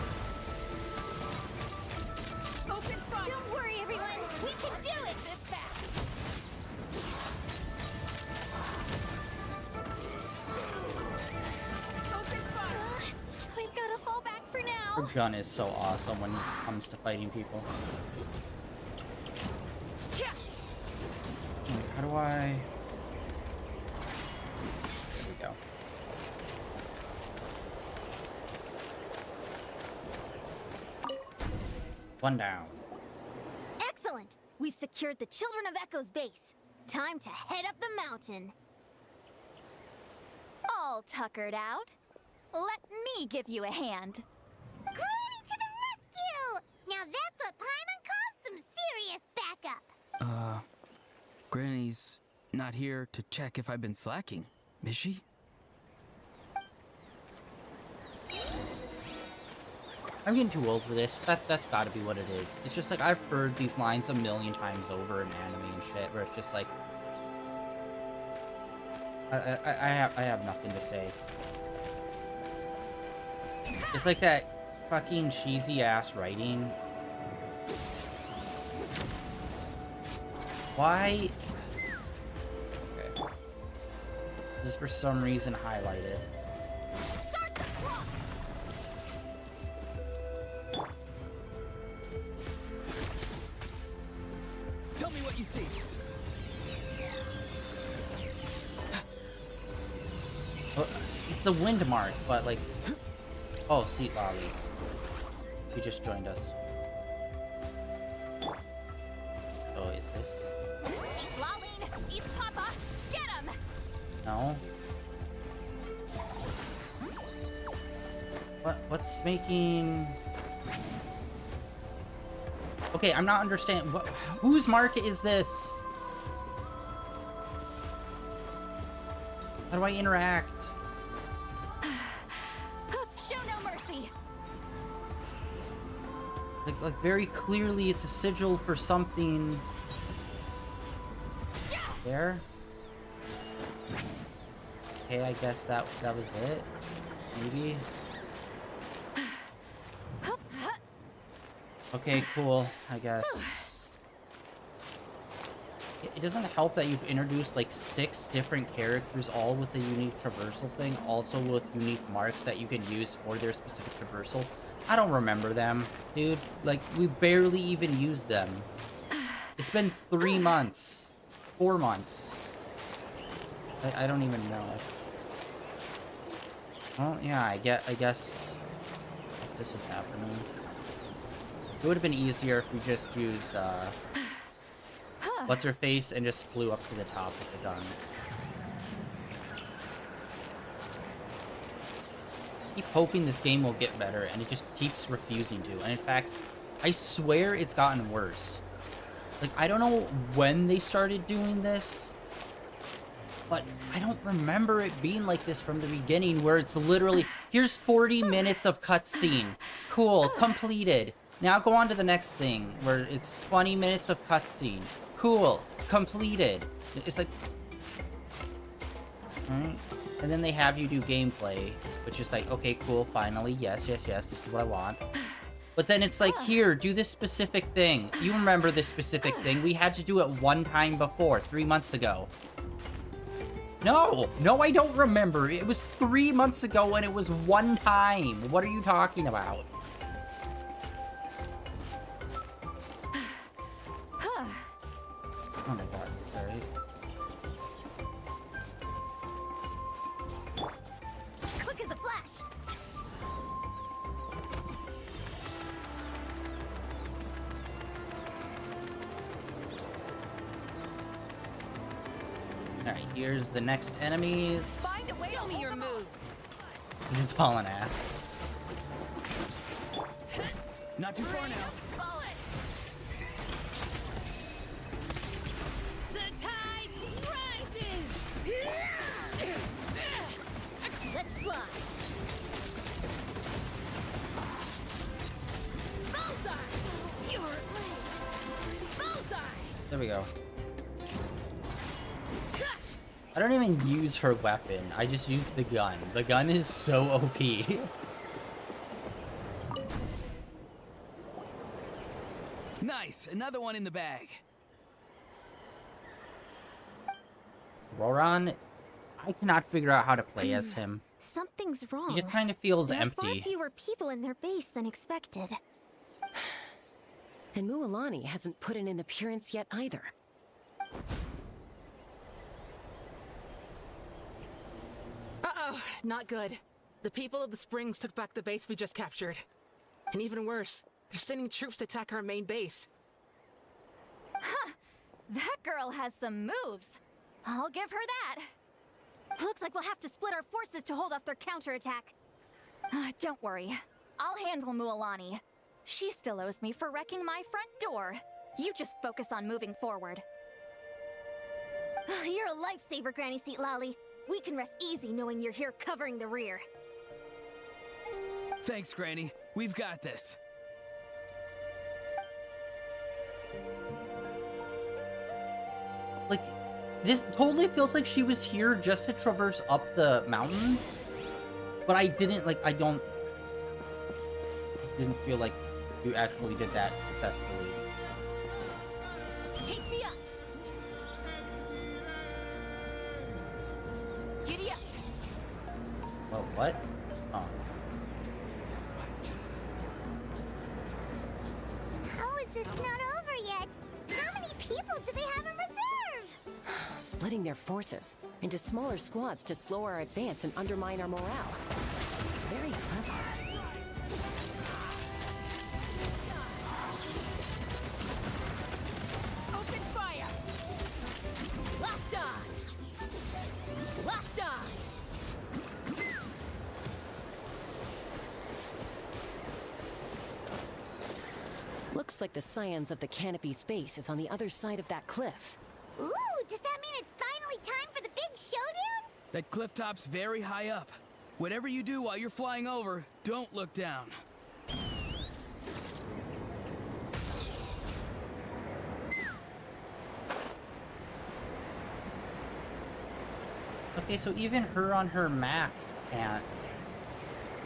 Open fire. Don't worry, everyone. We can do it this fast. Open fire. We've got to fall back for Her now. gun is so awesome when it comes to fighting people. Wait, how do I... There we go. One down. Excellent. We've secured the Children of Echo's base. Time to head up the mountain. All tuckered out. Let me give you a hand. Granny to the rescue! Now that's what Paimon calls some serious backup. Granny's not here to check if I've been slacking, is she? I'm getting too old for this. That's gotta be what it is. It's just like, I've heard these lines a million times over in anime and shit, where it's just like... I have nothing to say. It's like that fucking cheesy-ass writing. Why? Okay. This is for some reason highlighted. Start the clock. Tell me what you see. It's a wind mark, but like... Oh, Seat Lolly. He just joined us. Oh, is this... Laline, East Papa, get him! No? What's making... Okay, I'm not understanding. Whose mark is this? How do I interact? Show no mercy. Like very clearly it's a sigil for something. There? Okay, I guess that was it. Maybe. Okay, cool, I guess. it doesn't help that you've introduced like 6 different characters, all with a unique traversal thing, also with unique marks that you can use for their specific traversal. I don't remember them, dude. Like, we barely even used them. It's been 3 months. 4 months. I don't even know. Well, yeah, I guess this is happening. It would have been easier if we just used, what's-her-face and just flew up to the top with the gun. I keep hoping this game will get better, and it just keeps refusing to. And in fact, I swear it's gotten worse. Like, I don't know when they started doing this, but I don't remember it being like this from the beginning, where it's literally, here's 40 minutes of cutscene. Cool, completed. Now go on to the next thing, where it's 20 minutes of cutscene. Cool, completed. It's like... Alright. And then they have you do gameplay, which is like, okay, cool, finally, yes, this is what I want. But then it's like, here, do this specific thing. You remember this specific thing. We had to do it one time before, 3 months ago. No, I don't remember. It was 3 months ago and it was one time. What are you talking about? Oh my god, alright. Quick as a flash. Alright, here's the next enemies. Find a way to me your moves. He's hauling ass. Not too far now. The tide rises. Let's fly. Bullseye. You're bullseye. There we go. I don't even use her weapon. I just use the gun. The gun is so OP. Nice, another one in the bag. Roran, I cannot figure out how to play as him. Something's wrong. He just kind of feels There are far empty. fewer people in their base than expected. And Mualani hasn't put in an appearance yet either. Uh-oh, not good. The people of the Springs took back the base we just captured. And even worse, they're sending troops to attack our main base. Huh. That girl has some moves. I'll give her that. Looks like we'll have to split our forces to hold off their counterattack. Don't worry. I'll handle Mualani. She still owes me for wrecking my front door. You just focus on moving forward. You're a lifesaver, Granny Seat Lolly. We can rest easy knowing you're here covering the rear. Thanks, Granny. We've got this. Like, this totally feels like she was here just to traverse up the mountain. But I didn't, like, I didn't feel like you actually did that successfully. Take me up. Giddy up. Well, what? Oh. How is this not over yet? How many people do they have in reserve? Splitting their forces into smaller squads to slow our advance and undermine our morale. Very clever. Open fire. Locked on. Locked on. Looks like the scions of the canopy space is on the other side of that cliff. Ooh, does that mean it's finally time for the big showdown? That cliff top's very high up. Whatever you do while you're flying over, don't look down. Okay, so even her on her max can't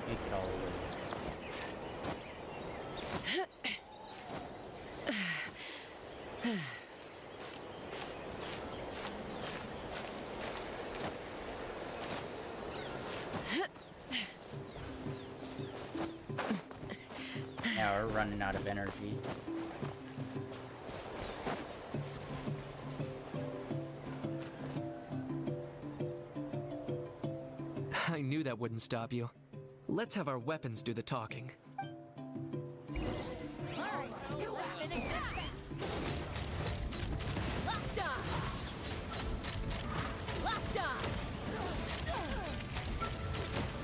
make it all the way. Yeah, we're running out of energy. I knew that wouldn't stop you. Let's have our weapons do the talking.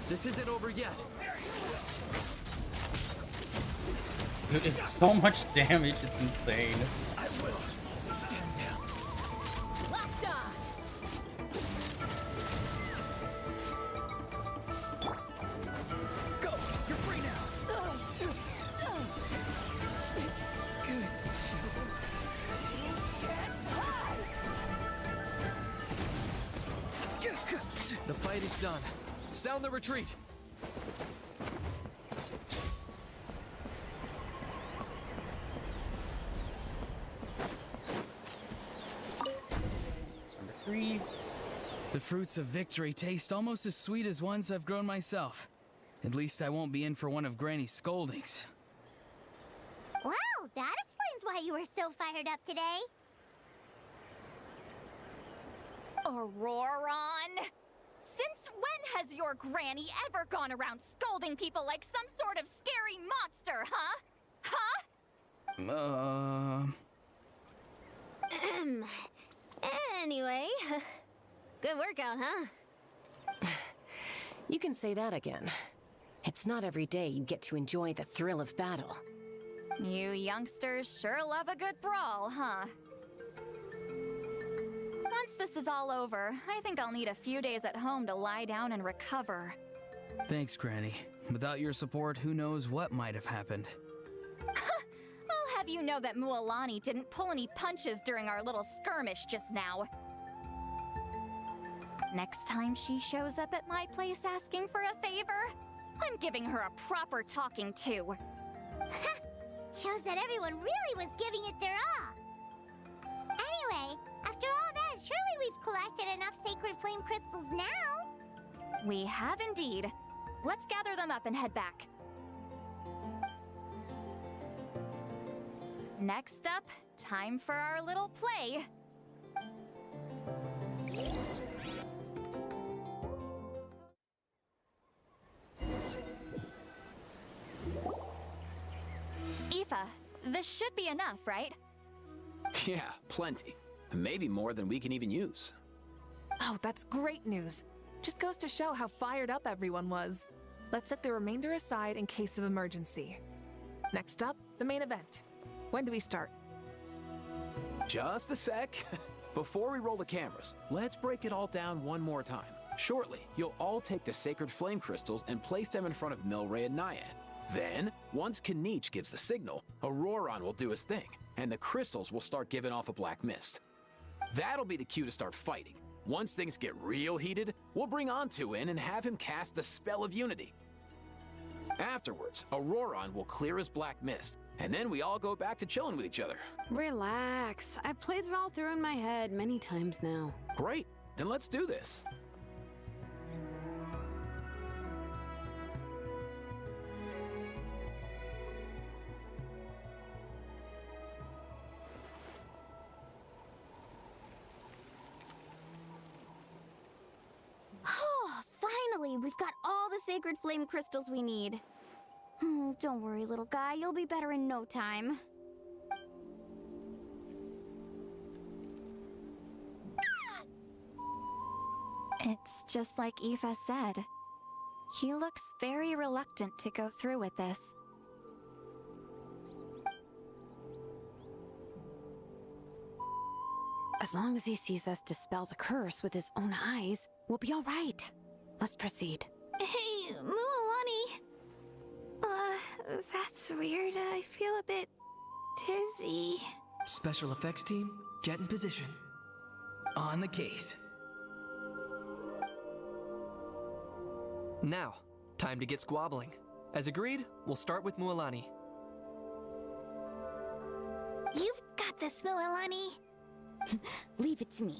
This isn't over yet. Dude, it's so much damage, it's insane. I will. Stand down. Locked on. Go! You're free now! The fight is done. Sound the retreat! Number 3. The fruits of victory taste almost as sweet as ones I've grown myself. At least I won't be in for one of Granny's scoldings. Wow, that explains why you were so fired up today. Auroron! Since when has your granny ever gone around scolding people like some sort of scary monster, huh? Huh? Anyway, good workout, huh? You can say that again. It's not every day you get to enjoy the thrill of battle. You youngsters sure love a good brawl, huh? Once this is all over, I think I'll need a few days at home to lie down and recover. Thanks, Granny. Without your support, who knows what might have happened. I'll have you know that Mualani didn't pull any punches during our little skirmish just now. Next time she shows up at my place asking for a favor, I'm giving her a proper talking to. Shows that everyone really was giving it their all. Anyway, after all that, surely we've collected enough sacred flame crystals now. We have indeed. Let's gather them up and head back. Next up, time for our little play. Aoife, this should be enough, right? Yeah, plenty. Maybe more than we can even use. Oh, that's great news. Just goes to show how fired up everyone was. Let's set the remainder aside in case of emergency. Next up, the main event. When do we start? Just a sec. Before we roll the cameras, let's break it all down one more time. Shortly, you'll all take the sacred flame crystals and place them in front of Milray and Nyan. Then, once Kanich gives the signal, Auroron will do his thing, and the crystals will start giving off a black mist. That'll be the cue to start fighting. Once things get real heated, we'll bring Antu in and have him cast the Spell of Unity. Afterwards, Auroron will clear his black mist, and then we all go back to chilling with each other. Relax. I've played it all through in my head many times now. Great, then let's do this. Oh, finally, we've got all the sacred flame crystals we need. Don't worry, little guy. You'll be better in no time. It's just like Aoife said. He looks very reluctant to go through with this. As long as he sees us dispel the curse with his own eyes, we'll be all right. Let's proceed. Hey, Mualani. That's weird. I feel a bit dizzy. Special effects team, get in position. On the case. Now, time to get squabbling. As agreed, we'll start with Mualani. You've got this, Mualani. Leave it to me.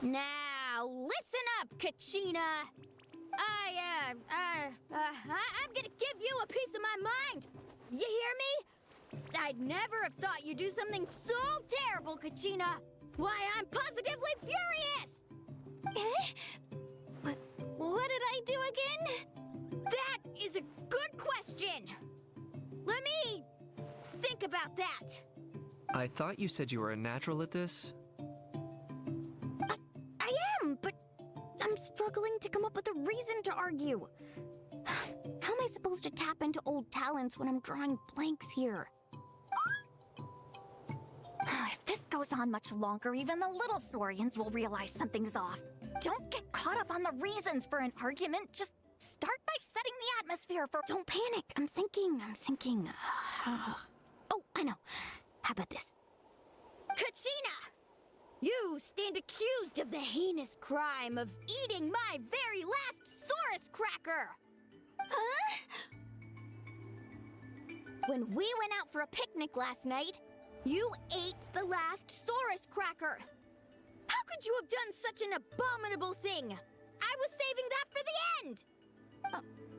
Now, listen up, Kachina! I'm gonna give you a piece of my mind. You hear me? I'd never have thought you'd do something so terrible, Kachina. Why, I'm positively furious! What did I do again? That is a good question. Let me think about that. I thought you said you were a natural at this. I am, but I'm struggling to come up with a reason to argue. How am I supposed to tap into old talents when I'm drawing blanks here? If this goes on much longer, even the little Saurians will realize something's off. Don't get caught up on the reasons for an argument. Just start by setting the atmosphere for— Don't panic. I'm thinking. Oh, I know. How about this? Kachina! You stand accused of the heinous crime of eating my very last Saurus cracker! Huh? When we went out for a picnic last night, you ate the last Saurus cracker! How could you have done such an abominable thing? I was saving that for the end!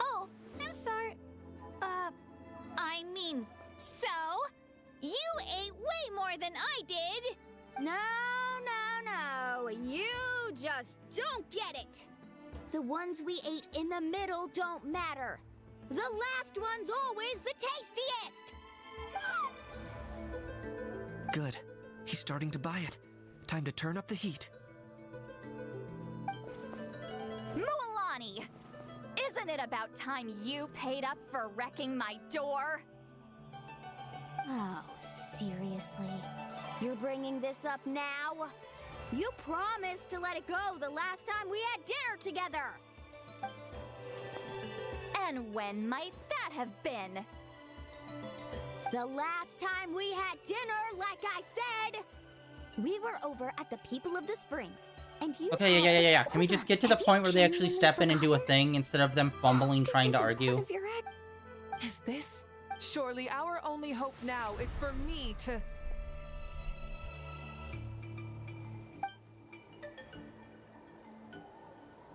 Oh, I'm sorry. I mean, so? You ate way more than I did! No. You just don't get it! The ones we ate in the middle don't matter. The last one's always the tastiest! Good. He's starting to buy it. Time to turn up the heat. Mualani! Isn't it about time you paid up for wrecking my door? Oh, seriously? You're bringing this up now? You promised to let it go the last time we had dinner together! And when might that have been? The last time we had dinner, like I said, we were over at the People of the Springs, and you— Okay, yeah. Can we just get to the point where they actually step in and do a thing instead of them fumbling trying to argue? Is this? Surely our only hope now is for me to...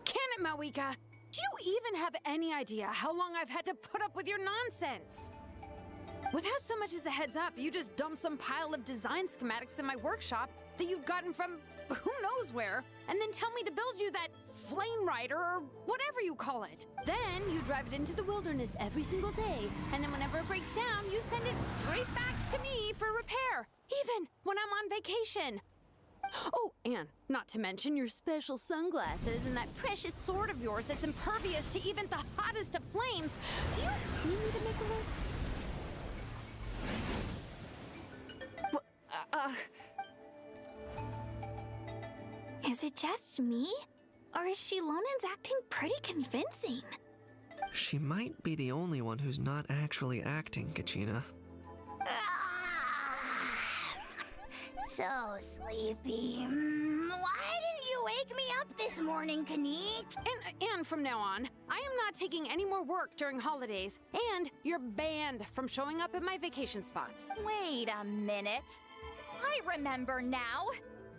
Can it, Mawika? Do you even have any idea how long I've had to put up with your nonsense? Without so much as a heads up, you just dumped some pile of design schematics in my workshop that you'd gotten from who knows where, and then tell me to build you that flame rider or whatever you call it. Then you drive it into the wilderness every single day, and then whenever it breaks down, you send it straight back to me for repair, even when I'm on vacation. Oh, and not to mention your special sunglasses and that precious sword of yours that's impervious to even the hottest of flames. Do you need me to make a list? Is it just me? Or is Shilonen's acting pretty convincing? She might be the only one who's not actually acting, Kachina. So sleepy. Why didn't you wake me up this morning, Kanich? And from now on, I am not taking any more work during holidays, and you're banned from showing up at my vacation spots. Wait a minute. I remember now.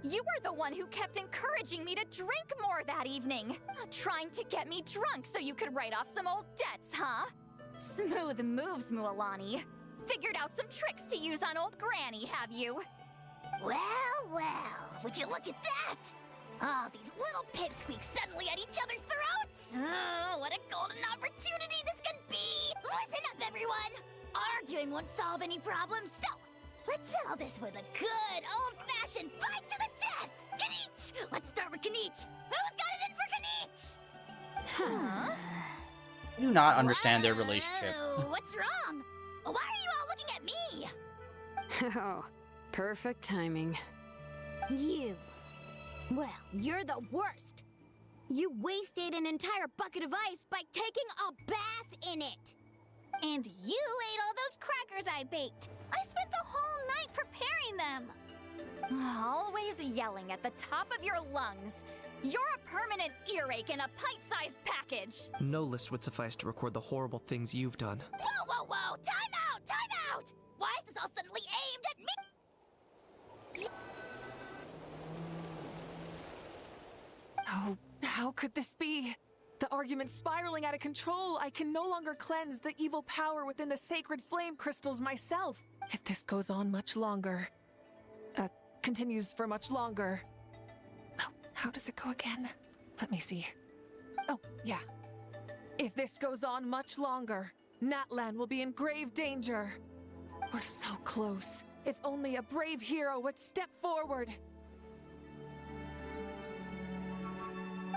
You were the one who kept encouraging me to drink more that evening. Trying to get me drunk so you could write off some old debts, huh? Smooth moves, Mualani. Figured out some tricks to use on old Granny, have you? Well, would you look at that? Oh, these little pipsqueaks suddenly at each other's throats! Oh, what a golden opportunity this could be! Listen up, everyone! Arguing won't solve any problems, so let's settle this with a good, old-fashioned fight to the death! Kanich! Let's start with Kanich! Who's got it in for Kanich? Huh? I do not understand their relationship. What's wrong? Why are you all looking at me? Oh, perfect timing. You. Well, you're the worst. You wasted an entire bucket of ice by taking a bath in it. And you ate all those crackers I baked. I spent the whole night preparing them. Always yelling at the top of your lungs. You're a permanent earache in a pint-sized package. No list would suffice to record the horrible things you've done. Whoa! Time out! Why is this all suddenly aimed at me? Oh, how could this be? The argument's spiraling out of control. I can no longer cleanse the evil power within the sacred flame crystals myself. If this goes on much longer, continues for much longer. Oh, how does it go again? Let me see. Oh, yeah. If this goes on much longer, Natlan will be in grave danger. We're so close. If only a brave hero would step forward.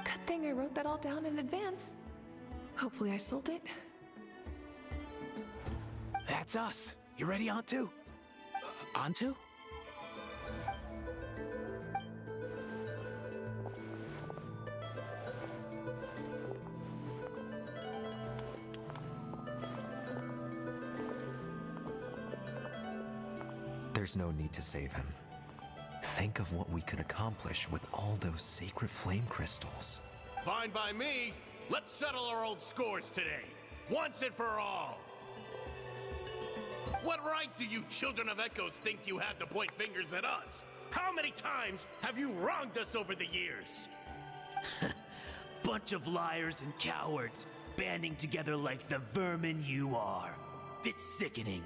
Good thing I wrote that all down in advance. Hopefully I sold it. That's us. You ready, Antu? Antu? There's no need to save him. Think of what we could accomplish with all those sacred flame crystals. Fine by me. Let's settle our old scores today, once and for all. What right do you children of Echoes think you have to point fingers at us? How many times have you wronged us over the years? Bunch of liars and cowards, banding together like the vermin you are. It's sickening.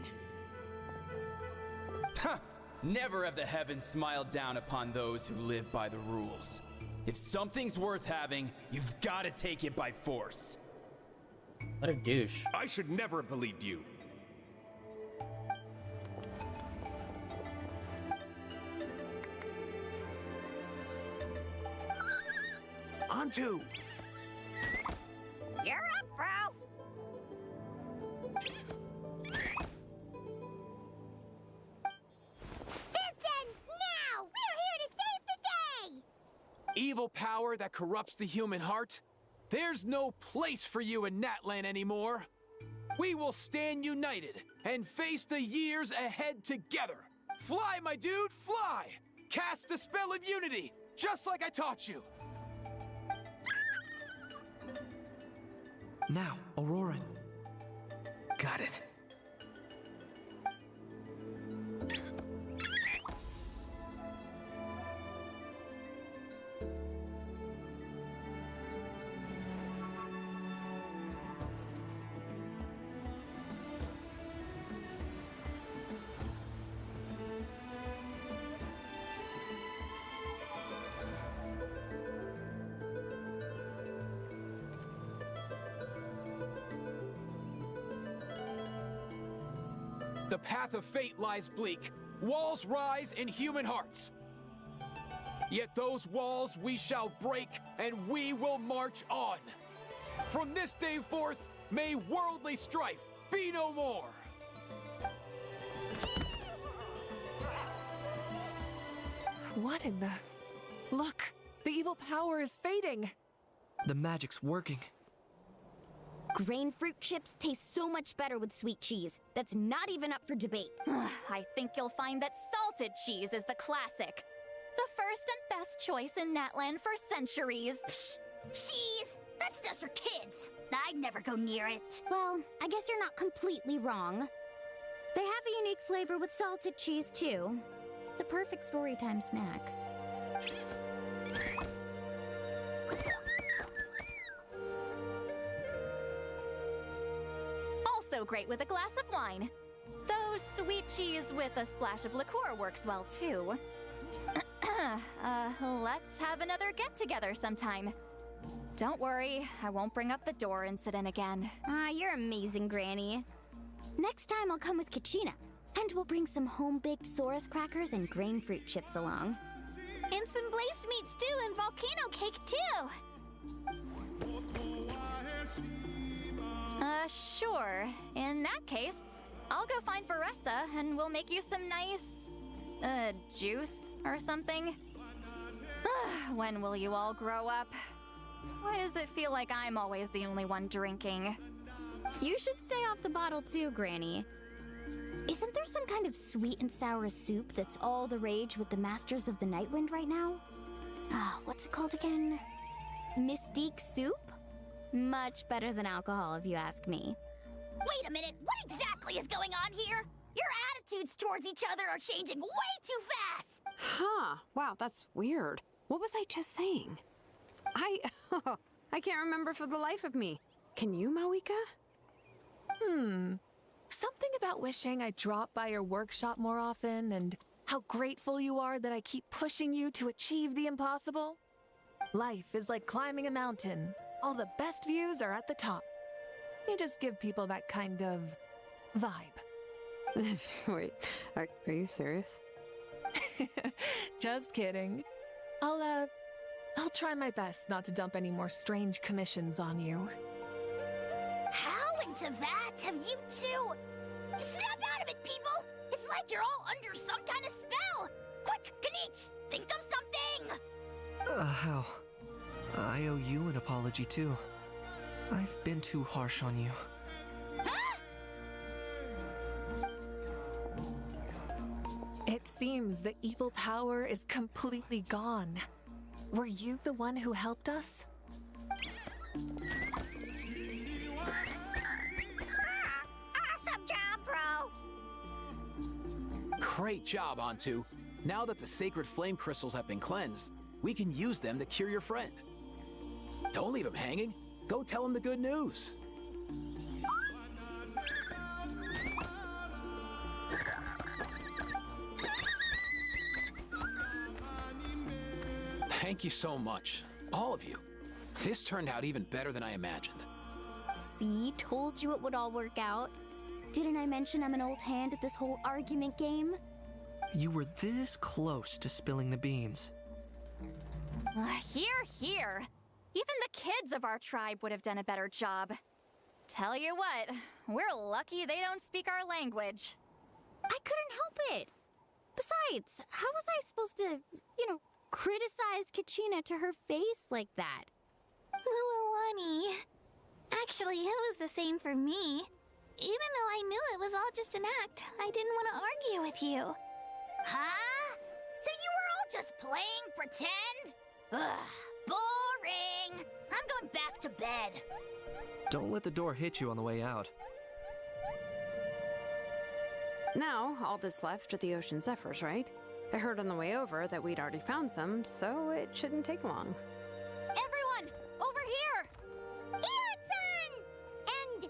Huh! Never have the heavens smiled down upon those who live by the rules. If something's worth having, you've got to take it by force. What a douche. I should never have believed you. Antu! You're up, bro! This ends now! We're here to save the day! Evil power that corrupts the human heart? There's no place for you in Natlan anymore. We will stand united and face the years ahead together. Fly, my dude, fly! Cast the spell of unity, just like I taught you. Now, Auroran. Got it. The path of fate lies bleak. Walls rise in human hearts. Yet those walls we shall break, and we will march on. From this day forth, may worldly strife be no more. What in the... Look, the evil power is fading. The magic's working. Grain fruit chips taste so much better with sweet cheese. That's not even up for debate. I think you'll find that salted cheese is the classic. The first and best choice in Natlan for centuries. Cheese! That's just for kids. I'd never go near it. Well, I guess you're not completely wrong. They have a unique flavor with salted cheese, too. The perfect storytime snack. Also great with a glass of wine. Though sweet cheese with a splash of liqueur works well, too. Let's have another get-together sometime. Don't worry, I won't bring up the door incident again. You're amazing, Granny. Next time I'll come with Kachina, and we'll bring some home-baked Saurus crackers and grain fruit chips along. And some glazed meat stew and volcano cake, too! Sure. In that case, I'll go find Varessa and we'll make you some nice, juice or something. When will you all grow up? Why does it feel like I'm always the only one drinking? You should stay off the bottle too, Granny. Isn't there some kind of sweet and sour soup that's all the rage with the Masters of the Nightwind right now? What's it called again? Mystique soup? Much better than alcohol, if you ask me. Wait a minute, what exactly is going on here? Your attitudes towards each other are changing way too fast! Huh. Wow, that's weird. What was I just saying? I can't remember for the life of me. Can you, Mawika? Something about wishing I dropped by your workshop more often and how grateful you are that I keep pushing you to achieve the impossible. Life is like climbing a mountain. All the best views are at the top. You just give people that kind of vibe. Wait, are you serious? Just kidding. I'll try my best not to dump any more strange commissions on you. How into that have you two? Snap out of it, people! It's like you're all under some kind of spell! Quick, Kanich, think of something! How? I owe you an apology too. I've been too harsh on you. Huh? It seems the evil power is completely gone. Were you the one who helped us? Awesome job, bro! Great job, Antu. Now that the sacred flame crystals have been cleansed, we can use them to cure your friend. Don't leave him hanging. Go tell him the good news. Thank you so much, all of you. This turned out even better than I imagined. See, told you it would all work out. Didn't I mention I'm an old hand at this whole argument game? You were this close to spilling the beans. Here. Even the kids of our tribe would have done a better job. Tell you what, we're lucky they don't speak our language. I couldn't help it. Besides, how was I supposed to, criticize Kachina to her face like that? Lualani. Actually, it was the same for me. Even though I knew it was all just an act, I didn't want to argue with you. Huh? So you were all just playing pretend? Ugh, boring. I'm going back to bed. Don't let the door hit you on the way out. Now, all that's left are the Ocean Zephyrs, right? I heard on the way over that we'd already found some, so it shouldn't take long. Everyone, over here! Ian-san! And...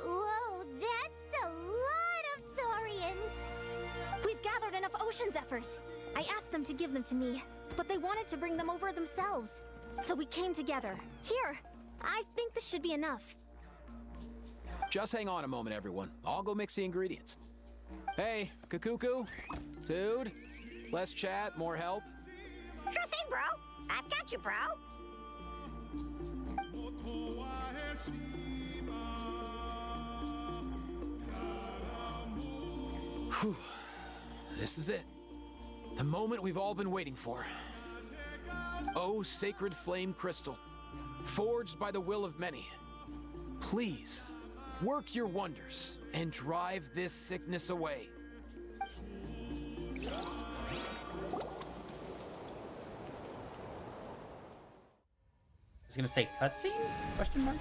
whoa, that's a lot of Saurians! We've gathered enough Ocean Zephyrs. I asked them to give them to me, but they wanted to bring them over themselves. So we came together. Here, I think this should be enough. Just hang on a moment, everyone. I'll go mix the ingredients. Hey, Kakuku, dude, less chat, more help. Sure thing, bro. I've got you, bro. Whew. This is it. The moment we've all been waiting for. Oh, sacred flame crystal, forged by the will of many. Please, work your wonders and drive this sickness away. I was gonna say cutscene? Question mark?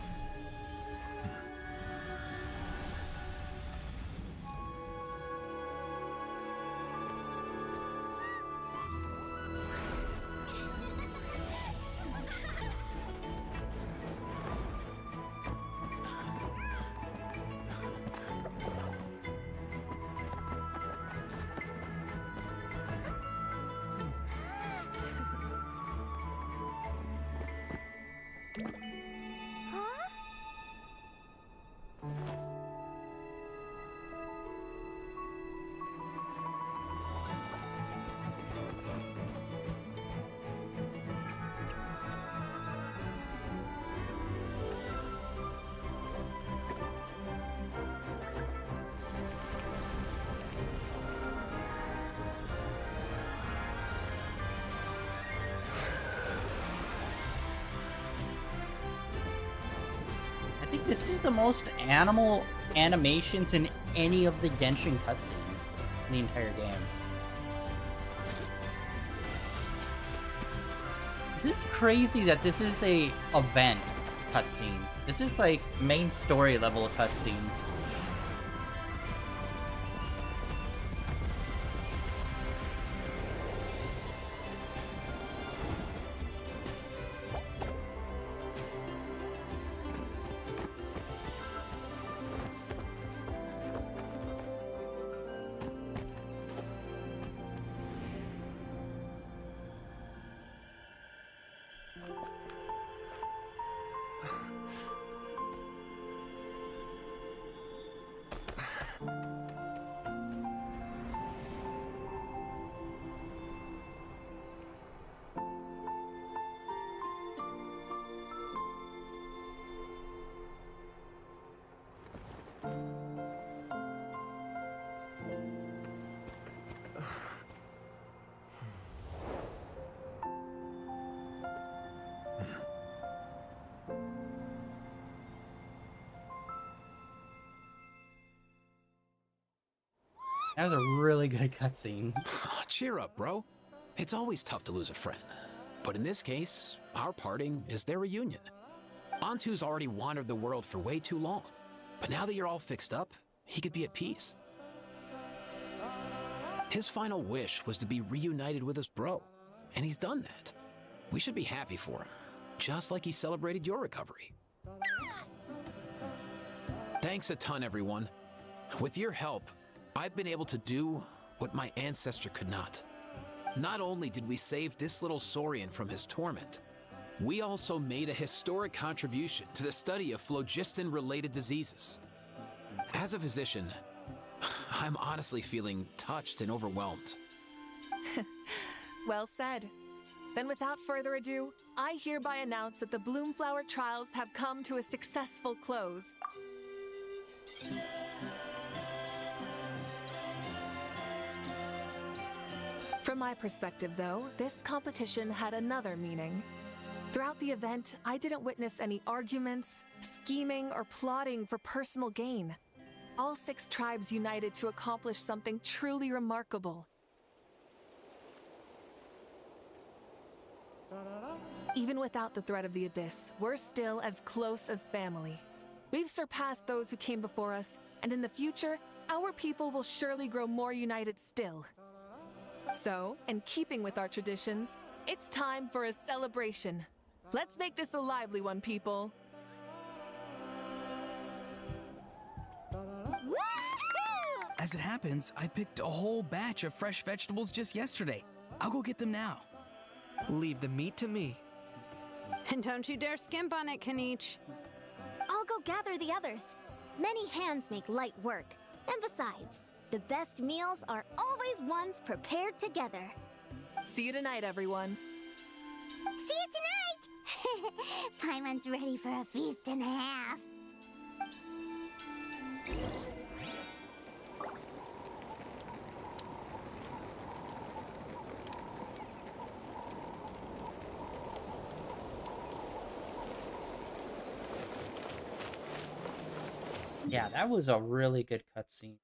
I think this is the most animal animations in any of the Genshin cutscenes in the entire game. This is crazy that this is a event cutscene. This is like main story level cutscene. That was a really good cutscene. Cheer up, bro. It's always tough to lose a friend. But in this case, our parting is their reunion. Antu's already wandered the world for way too long. But now that you're all fixed up, he could be at peace. His final wish was to be reunited with his bro, and he's done that. We should be happy for him, just like he celebrated your recovery. Thanks a ton, everyone. With your help, I've been able to do what my ancestor could not. Not only did we save this little Saurian from his torment, we also made a historic contribution to the study of phlogiston-related diseases. As a physician, I'm honestly feeling touched and overwhelmed. Well said. Then without further ado, I hereby announce that the Bloomflower trials have come to a successful close. From my perspective, though, this competition had another meaning. Throughout the event, I didn't witness any arguments, scheming, or plotting for personal gain. All 6 tribes united to accomplish something truly remarkable. Even without the threat of the Abyss, we're still as close as family. We've surpassed those who came before us, and in the future, our people will surely grow more united still. So, in keeping with our traditions, it's time for a celebration. Let's make this a lively one, people. As it happens, I picked a whole batch of fresh vegetables just yesterday. I'll go get them now. Leave the meat to me. And don't you dare skimp on it, Kanich. I'll go gather the others. Many hands make light work. And besides, the best meals are always ones prepared together. See you tonight, everyone. See you tonight! Paimon's ready for a feast and a half. Yeah, that was a really good cutscene.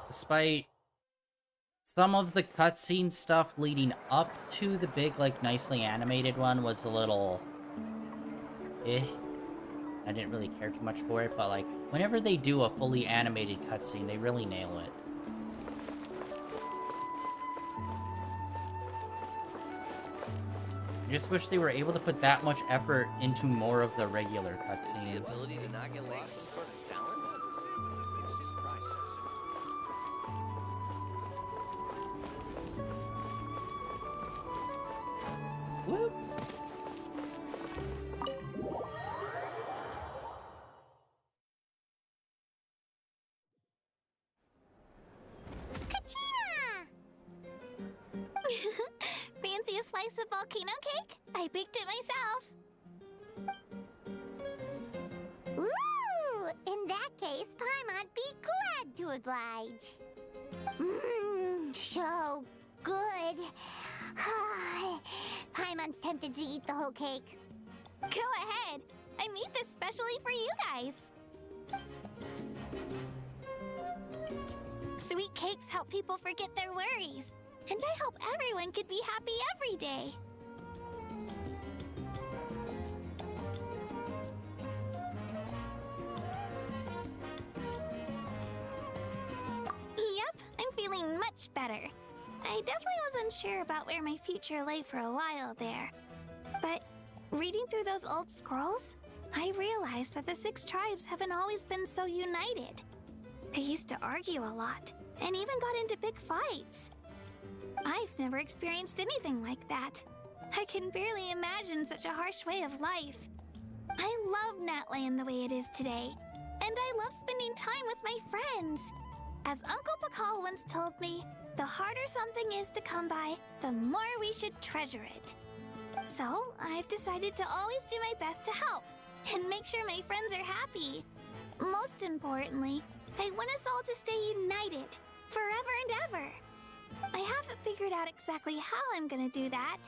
Despite some of the cutscene stuff leading up to the big, like, nicely animated one was a little... I didn't really care too much for it, but, like, whenever they do a fully animated cutscene, they really nail it. I just wish they were able to put that much effort into more of the regular cutscenes. The ability to not get lost some sort of talent? Whoop. Fancy a slice of volcano cake? I baked it myself. Ooh! In that case, Paimon'd be glad to oblige. Mmm, so good. Paimon's tempted to eat the whole cake. Go ahead. I made this specially for you guys. Sweet cakes help people forget their worries. And I hope everyone could be happy every day. Yep, I'm feeling much better. I definitely wasn't sure about where my future lay for a while there. But reading through those old scrolls, I realized that the 6 tribes haven't always been so united. They used to argue a lot, and even got into big fights. I've never experienced anything like that. I can barely imagine such a harsh way of life. I love Natland the way it is today, and I love spending time with my friends. As Uncle Pakal once told me, the harder something is to come by, the more we should treasure it. So, I've decided to always do my best to help, and make sure my friends are happy. Most importantly, I want us all to stay united, forever and ever. I haven't figured out exactly how I'm gonna do that,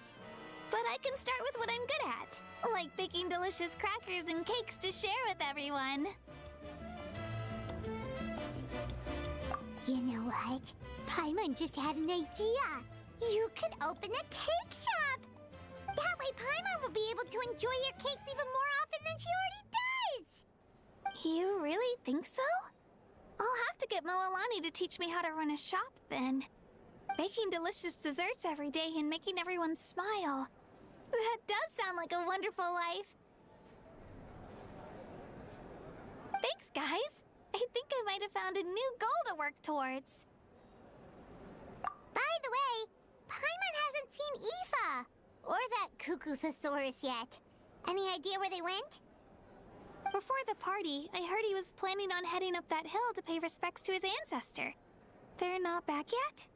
But I can start with what I'm good at, like baking delicious crackers and cakes to share with everyone. You know what? Paimon just had an idea. You could open a cake shop. That way Paimon will be able to enjoy your cakes even more often than she already does. You really think so? I'll have to get Moalani to teach me how to run a shop then. Baking delicious desserts every day and making everyone smile. That does sound like a wonderful life. Thanks, guys. I think I might have found a new goal to work towards. By the way, Paimon hasn't seen Aoife or that Cuckoo-thasaurus yet. Any idea where they went? Before the party, I heard he was planning on heading up that hill to pay respects to his ancestor. They're not back yet?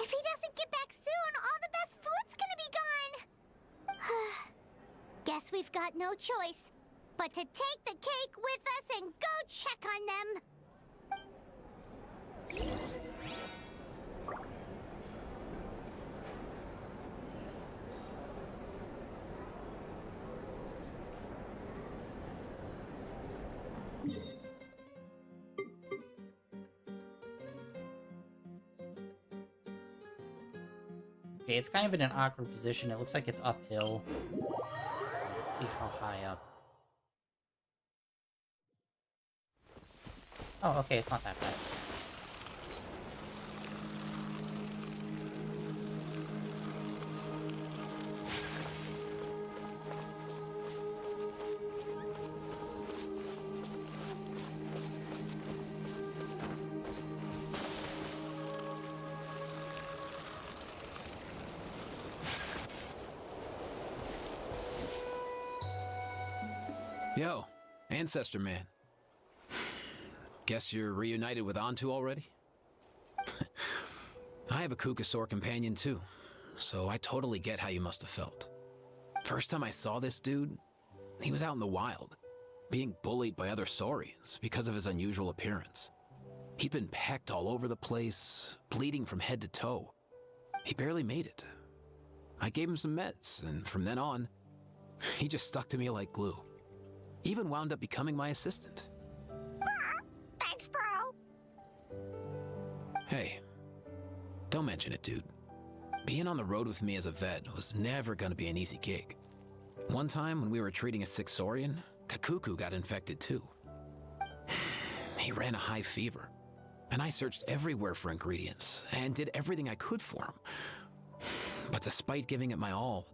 If he doesn't get back soon, all the best food's gonna be gone. Guess we've got no choice but to take the cake with us and go check on them. Okay, it's kind of in an awkward position. It looks like it's uphill. Let's see how high up. Oh, okay, it's not that bad. Yo, Ancestor Man. Guess you're reunited with Antu already? I have a Kukasaur companion too, so I totally get how you must have felt. First time I saw this dude, he was out in the wild, being bullied by other Saurians because of his unusual appearance. He'd been pecked all over the place, bleeding from head to toe. He barely made it. I gave him some meds, and from then on, he just stuck to me like glue. Even wound up becoming my assistant. Thanks, bro. Hey, don't mention it, dude. Being on the road with me as a vet was never gonna be an easy gig. One time when we were treating a sick Saurian, Kakuku got infected too. He ran a high fever, and I searched everywhere for ingredients and did everything I could for him. But despite giving it my all,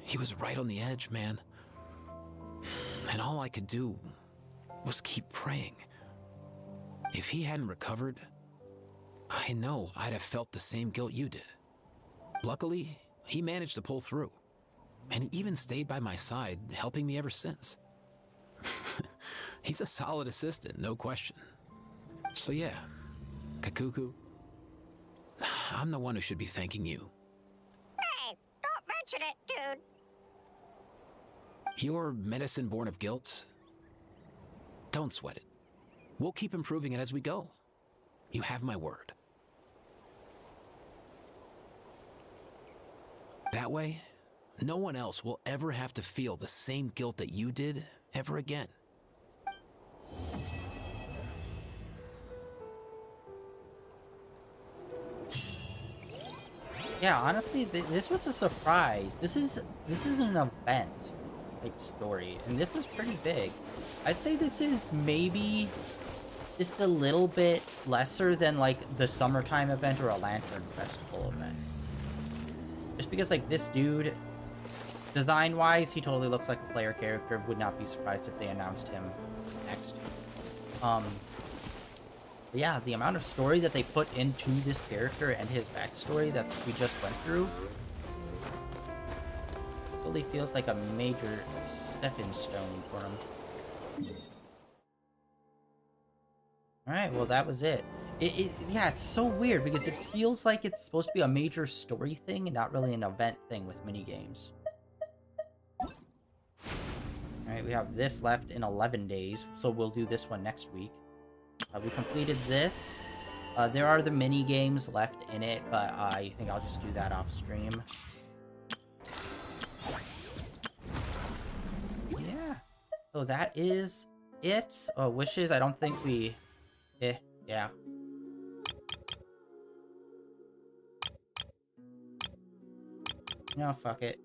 he was right on the edge, man. And all I could do was keep praying. If he hadn't recovered, I know I'd have felt the same guilt you did. Luckily, he managed to pull through, and he even stayed by my side, helping me ever since. He's a solid assistant, no question. So yeah, Kakuku, I'm the one who should be thanking you. Hey, don't mention it, dude. Your medicine born of guilt? Don't sweat it. We'll keep improving it as we go. You have my word. That way, no one else will ever have to feel the same guilt that you did ever again. Yeah, honestly, this was a surprise. This is an event type story, and this was pretty big. I'd say this is maybe just a little bit lesser than like the summertime event or a Lantern Festival event. Just because like this dude, design-wise, he totally looks like a player character. Would not be surprised if they announced him next. Yeah, the amount of story that they put into this character and his backstory that we just went through totally feels like a major stepping stone for him. Alright, well that was it. Yeah, it's so weird because it feels like it's supposed to be a major story thing and not really an event thing with minigames. Alright, we have this left in 11 days, so we'll do this one next week. We completed this. There are the mini games left in it, but I think I'll just do that off stream. Yeah. So that is it. Wishes, I don't think we... yeah. No, fuck it.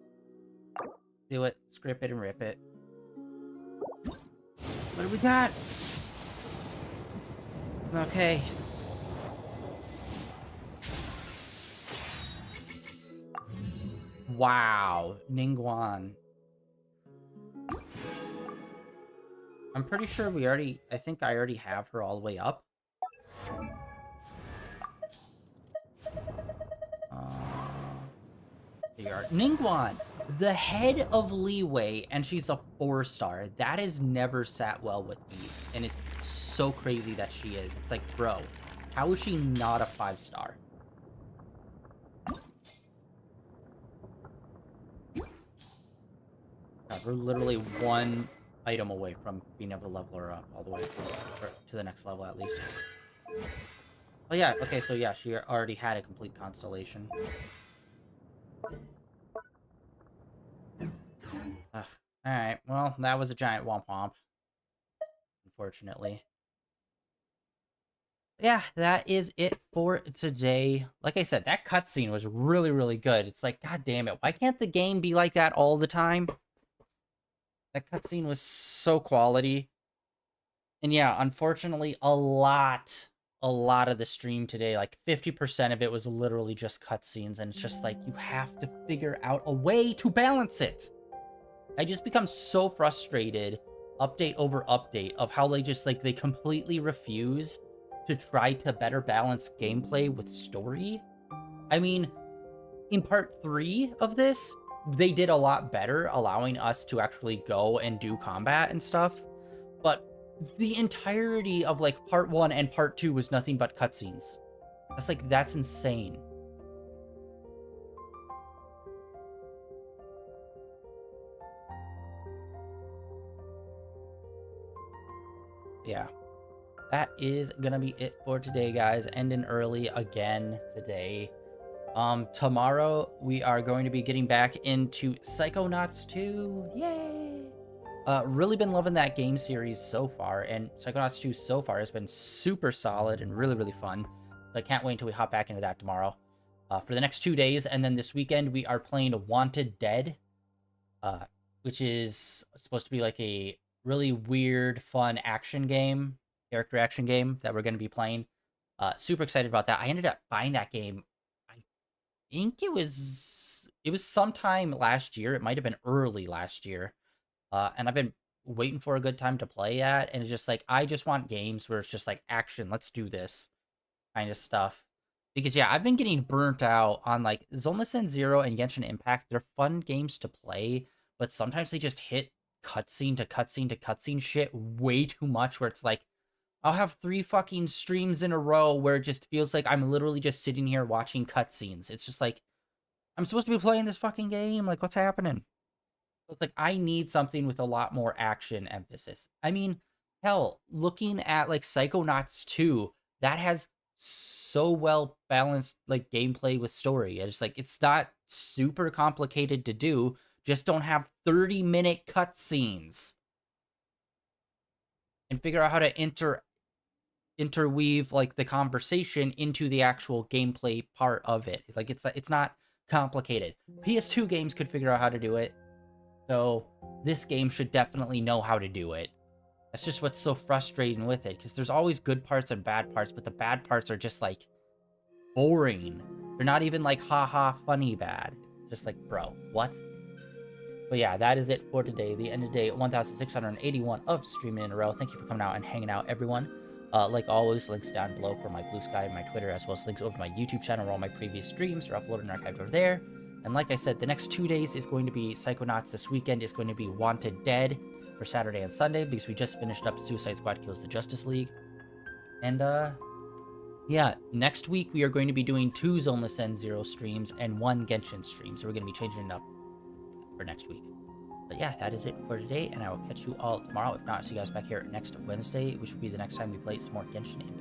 Do it. Script it and rip it. What do we got? Okay. Wow. Ningguang. I'm pretty sure we already... I think I already have her all the way up. Here you are. Ningguang! The head of Leeway, and she's a 4-star. That has never sat well with me. And it's so crazy that she is. It's like, bro, how is she not a 5-star? God, we're literally one item away from being able to level her up all the way to the next level, at least. Oh yeah, okay, so yeah, she already had a complete constellation. Alright, well, that was a giant womp womp. Unfortunately. Yeah, that is it for today. Like I said, that cutscene was really, really good. It's like, god damn it, why can't the game be like that all the time? That cutscene was so quality. And yeah, unfortunately, a lot of the stream today, like 50% of it was literally just cutscenes, and it's just like, you have to figure out a way to balance it. I just become so frustrated, update over update, of how they just, like, they completely refuse to try to better balance gameplay with story. I mean, in part 3 of this, they did a lot better, allowing us to actually go and do combat and stuff. But the entirety of, like, part 1 and part 2 was nothing but cutscenes. That's insane. Yeah. That is gonna be it for today, guys. Ending early again today. Tomorrow we are going to be getting back into Psychonauts 2. Yay! Really been loving that game series so far, and Psychonauts 2 so far has been super solid and really, really fun. So I can't wait until we hop back into that tomorrow. For the next 2 days, and then this weekend we are playing Wanted Dead, which is supposed to be like a really weird, fun action game, character action game that we're going to be playing. Super excited about that. I ended up buying that game, I think it was sometime last year. It might have been early last year. And I've been waiting for a good time to play at, and it's just like, I just want games where it's just like action, let's do this kind of stuff. Because yeah, I've been getting burnt out on like Zoneless End Zero and Genshin Impact. They're fun games to play, but sometimes they just hit cutscene to cutscene to cutscene shit way too much, where it's like, I'll have 3 fucking streams in a row where it just feels like I'm literally just sitting here watching cutscenes. It's just like, I'm supposed to be playing this fucking game. Like, what's happening? So it's like, I need something with a lot more action emphasis. I mean, hell, looking at like Psychonauts 2, that has so well balanced like gameplay with story. It's like, it's not super complicated to do. Just don't have 30-minute cutscenes. And figure out how to interweave like the conversation into the actual gameplay part of it. Like, it's not complicated. PS2 games could figure out how to do it. So this game should definitely know how to do it. That's just what's so frustrating with it, because there's always good parts and bad parts, but the bad parts are just like boring. They're not even like haha funny bad. It's just like, bro, what? But yeah, that is it for today. The end of day 1681 of streaming in a row. Thank you for coming out and hanging out, everyone. Like always, links down below for my Blue Sky and my Twitter, as well as links over to my YouTube channel where all my previous streams are uploaded and archived over there. And like I said, the next 2 days is going to be Psychonauts. This weekend is going to be Wanted Dead for Saturday and Sunday, because we just finished up Suicide Squad Kills the Justice League. And yeah, next week we are going to be doing 2 Zoneless End Zero streams and 1 Genshin stream. So we're going to be changing it up for next week. But yeah, that is it for today, and I will catch you all tomorrow. If not, see you guys back here next Wednesday, which will be the next time we play some more Genshin Impact.